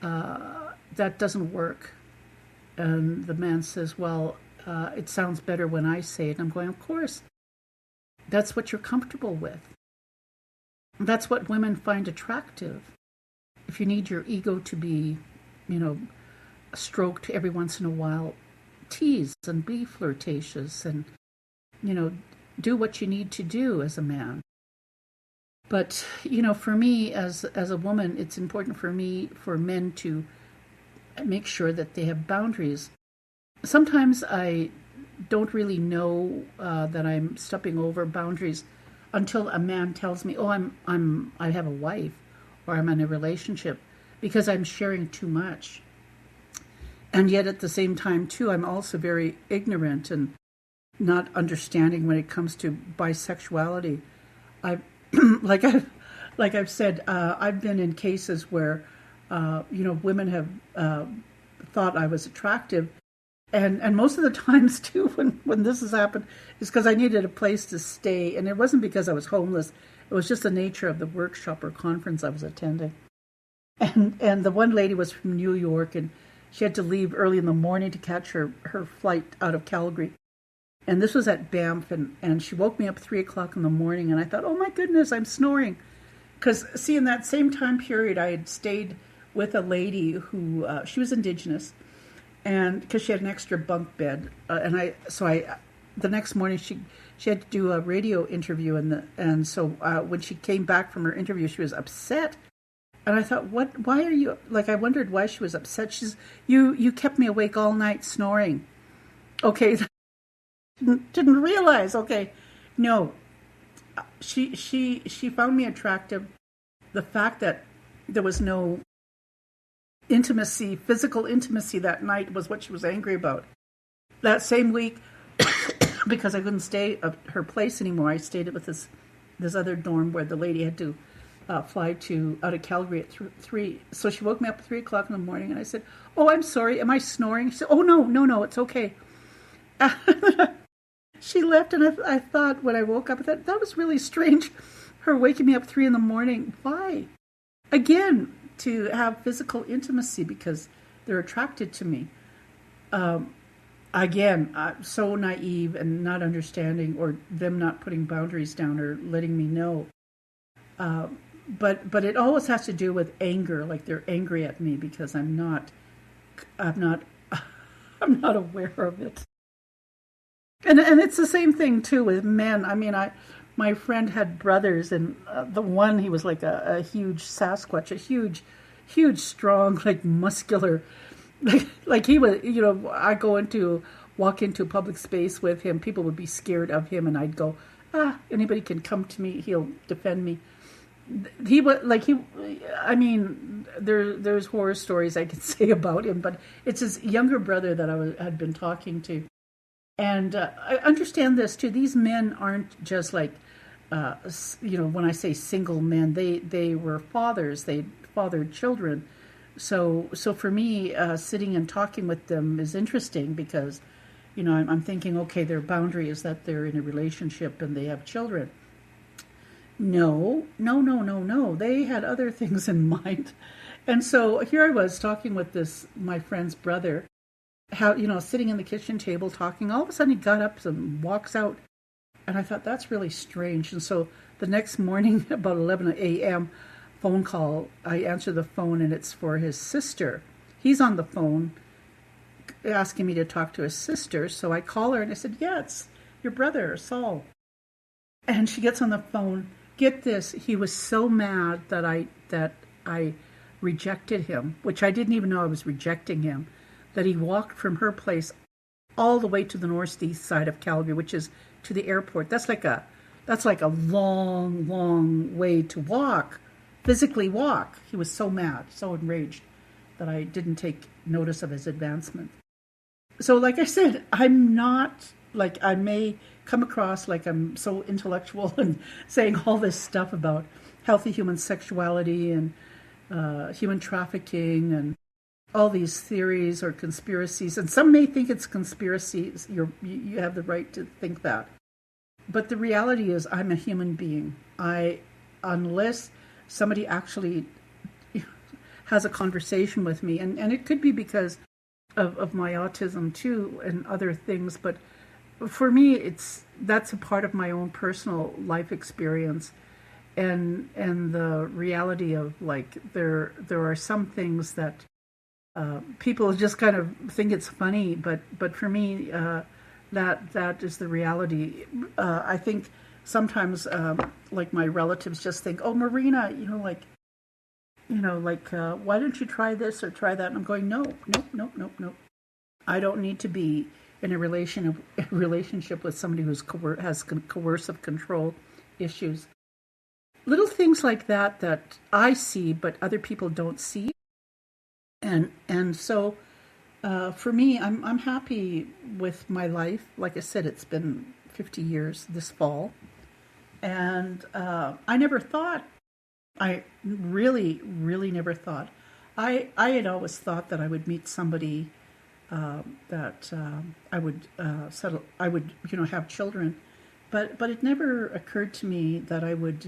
that doesn't work. And the man says, well, it sounds better when I say it. And I'm going, of course. That's what you're comfortable with. That's what women find attractive. If you need your ego to be, stroked every once in a while, tease and be flirtatious and, do what you need to do as a man. But, for me as a woman, it's important for men to make sure that they have boundaries. Sometimes I don't really know that I'm stepping over boundaries until a man tells me, "Oh, I have a wife," or "I'm in a relationship," because I'm sharing too much. And yet at the same time, too, I'm also very ignorant and not understanding when it comes to bisexuality. Like I've said, I've been in cases where, women have thought I was attractive. And most of the times, too, when this has happened, is because I needed a place to stay. And it wasn't because I was homeless. It was just the nature of the workshop or conference I was attending. And the one lady was from New York, and she had to leave early in the morning to catch her flight out of Calgary. And this was at Banff, and she woke me up 3 o'clock in the morning, and I thought, oh my goodness, I'm snoring. Because, see, in that same time period, I had stayed with a lady who, she was Indigenous, and because she had an extra bunk bed. The next morning, she had to do a radio interview, and so when she came back from her interview, she was upset. And I thought, why are you, I wondered why she was upset. She's, you kept me awake all night snoring. Okay, didn't realize. Okay, no, she found me attractive. The fact that there was no intimacy, physical intimacy that night, was what she was angry about. That same week, because I couldn't stay at her place anymore, I stayed with this other dorm where the lady had to fly out of Calgary at 3. So she woke me up at 3 o'clock in the morning, and I said, "Oh, I'm sorry. Am I snoring?" She said, "Oh, no, it's okay." She left, and I thought when I woke up, that was really strange. Her waking me up 3 in the morning. Why? Again, to have physical intimacy because they're attracted to me. Again, I'm so naive and not understanding, or them not putting boundaries down or letting me know. But it always has to do with anger, like they're angry at me because I'm not I'm not aware of it. And it's the same thing too with men. I mean, my friend had brothers, and the one, he was like a huge Sasquatch, a huge, strong, like muscular, like he was. I walk into a public space with him. People would be scared of him, and I'd go, anybody can come to me. He'll defend me. He was like I mean, there's horror stories I can say about him, but it's his younger brother that had been talking to. And I understand this too. These men aren't just like, when I say single men, they were fathers. They fathered children. So for me, sitting and talking with them is interesting because, I'm thinking, okay, their boundary is that they're in a relationship and they have children. No. They had other things in mind. And so here I was talking with my friend's brother, how, sitting in the kitchen table talking. All of a sudden he got up and walks out. And I thought, that's really strange. And so the next morning, about 11 a.m., phone call, I answer the phone, and it's for his sister. He's on the phone asking me to talk to his sister. So I call her and I said, yeah, it's your brother, Saul. And she gets on the phone. Get this, he was so mad that I rejected him, which I didn't even know I was rejecting him, that he walked from her place all the way to the northeast side of Calgary, which is to the airport. That's like a long way to walk, physically walk. He was so mad, so enraged that I didn't take notice of his advancement. So like I said, I'm not, like, I may come across like I'm so intellectual and saying all this stuff about healthy human sexuality and human trafficking and all these theories or conspiracies. And some may think it's conspiracies. You have the right to think that. But the reality is I'm a human being. Unless somebody actually has a conversation with me, and it could be because of my autism too and other things, but for me that's a part of my own personal life experience, and the reality of, like, there are some things that people just kind of think it's funny, but for me that is the reality. I think sometimes like my relatives just think, oh, Marina, why don't you try this or try that? And I'm going, no. I don't need to be in a relationship with somebody who's has coercive control issues. Little things like that I see, but other people don't see. And so for me, I'm happy with my life. Like I said, it's been 50 years this fall. And I never thought, I really, really never thought. I had always thought that I would meet somebody that I would settle. I would, have children, but it never occurred to me that I would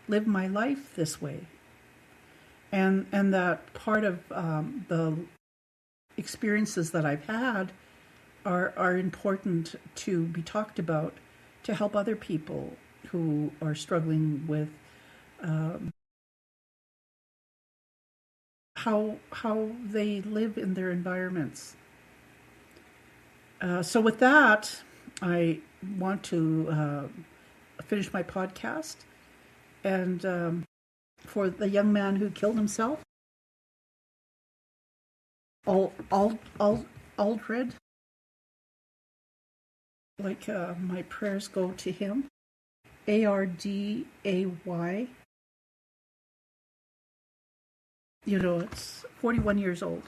live my life this way, and that part of the experiences that I've had are important to be talked about to help other people who are struggling with how they live in their environments. So with that, I want to finish my podcast. And for the young man who killed himself, Aldred, like my prayers go to him. Arday. It's 41 years old.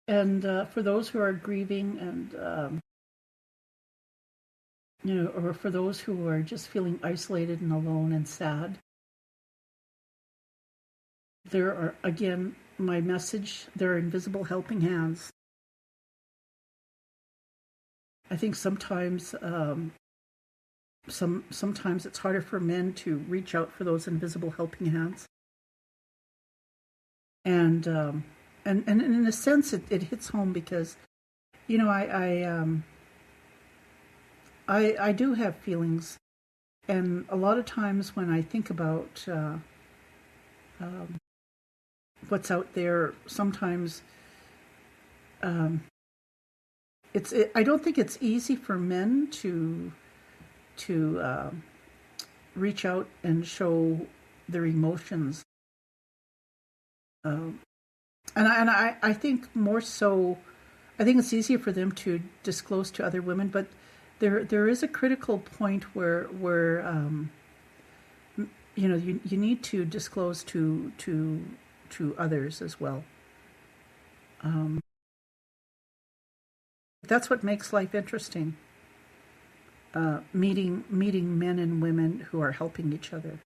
And for those who are grieving and or for those who are just feeling isolated and alone and sad. There are, again, my message, there are invisible helping hands. I think sometimes sometimes it's harder for men to reach out for those invisible helping hands. And in a sense, it hits home because, I do have feelings, and a lot of times when I think about what's out there, sometimes I don't think it's easy for men to reach out and show their emotions. And I think more so, I think it's easier for them to disclose to other women, but there is a critical point where you need to disclose to others as well. That's what makes life interesting. Meeting men and women who are helping each other.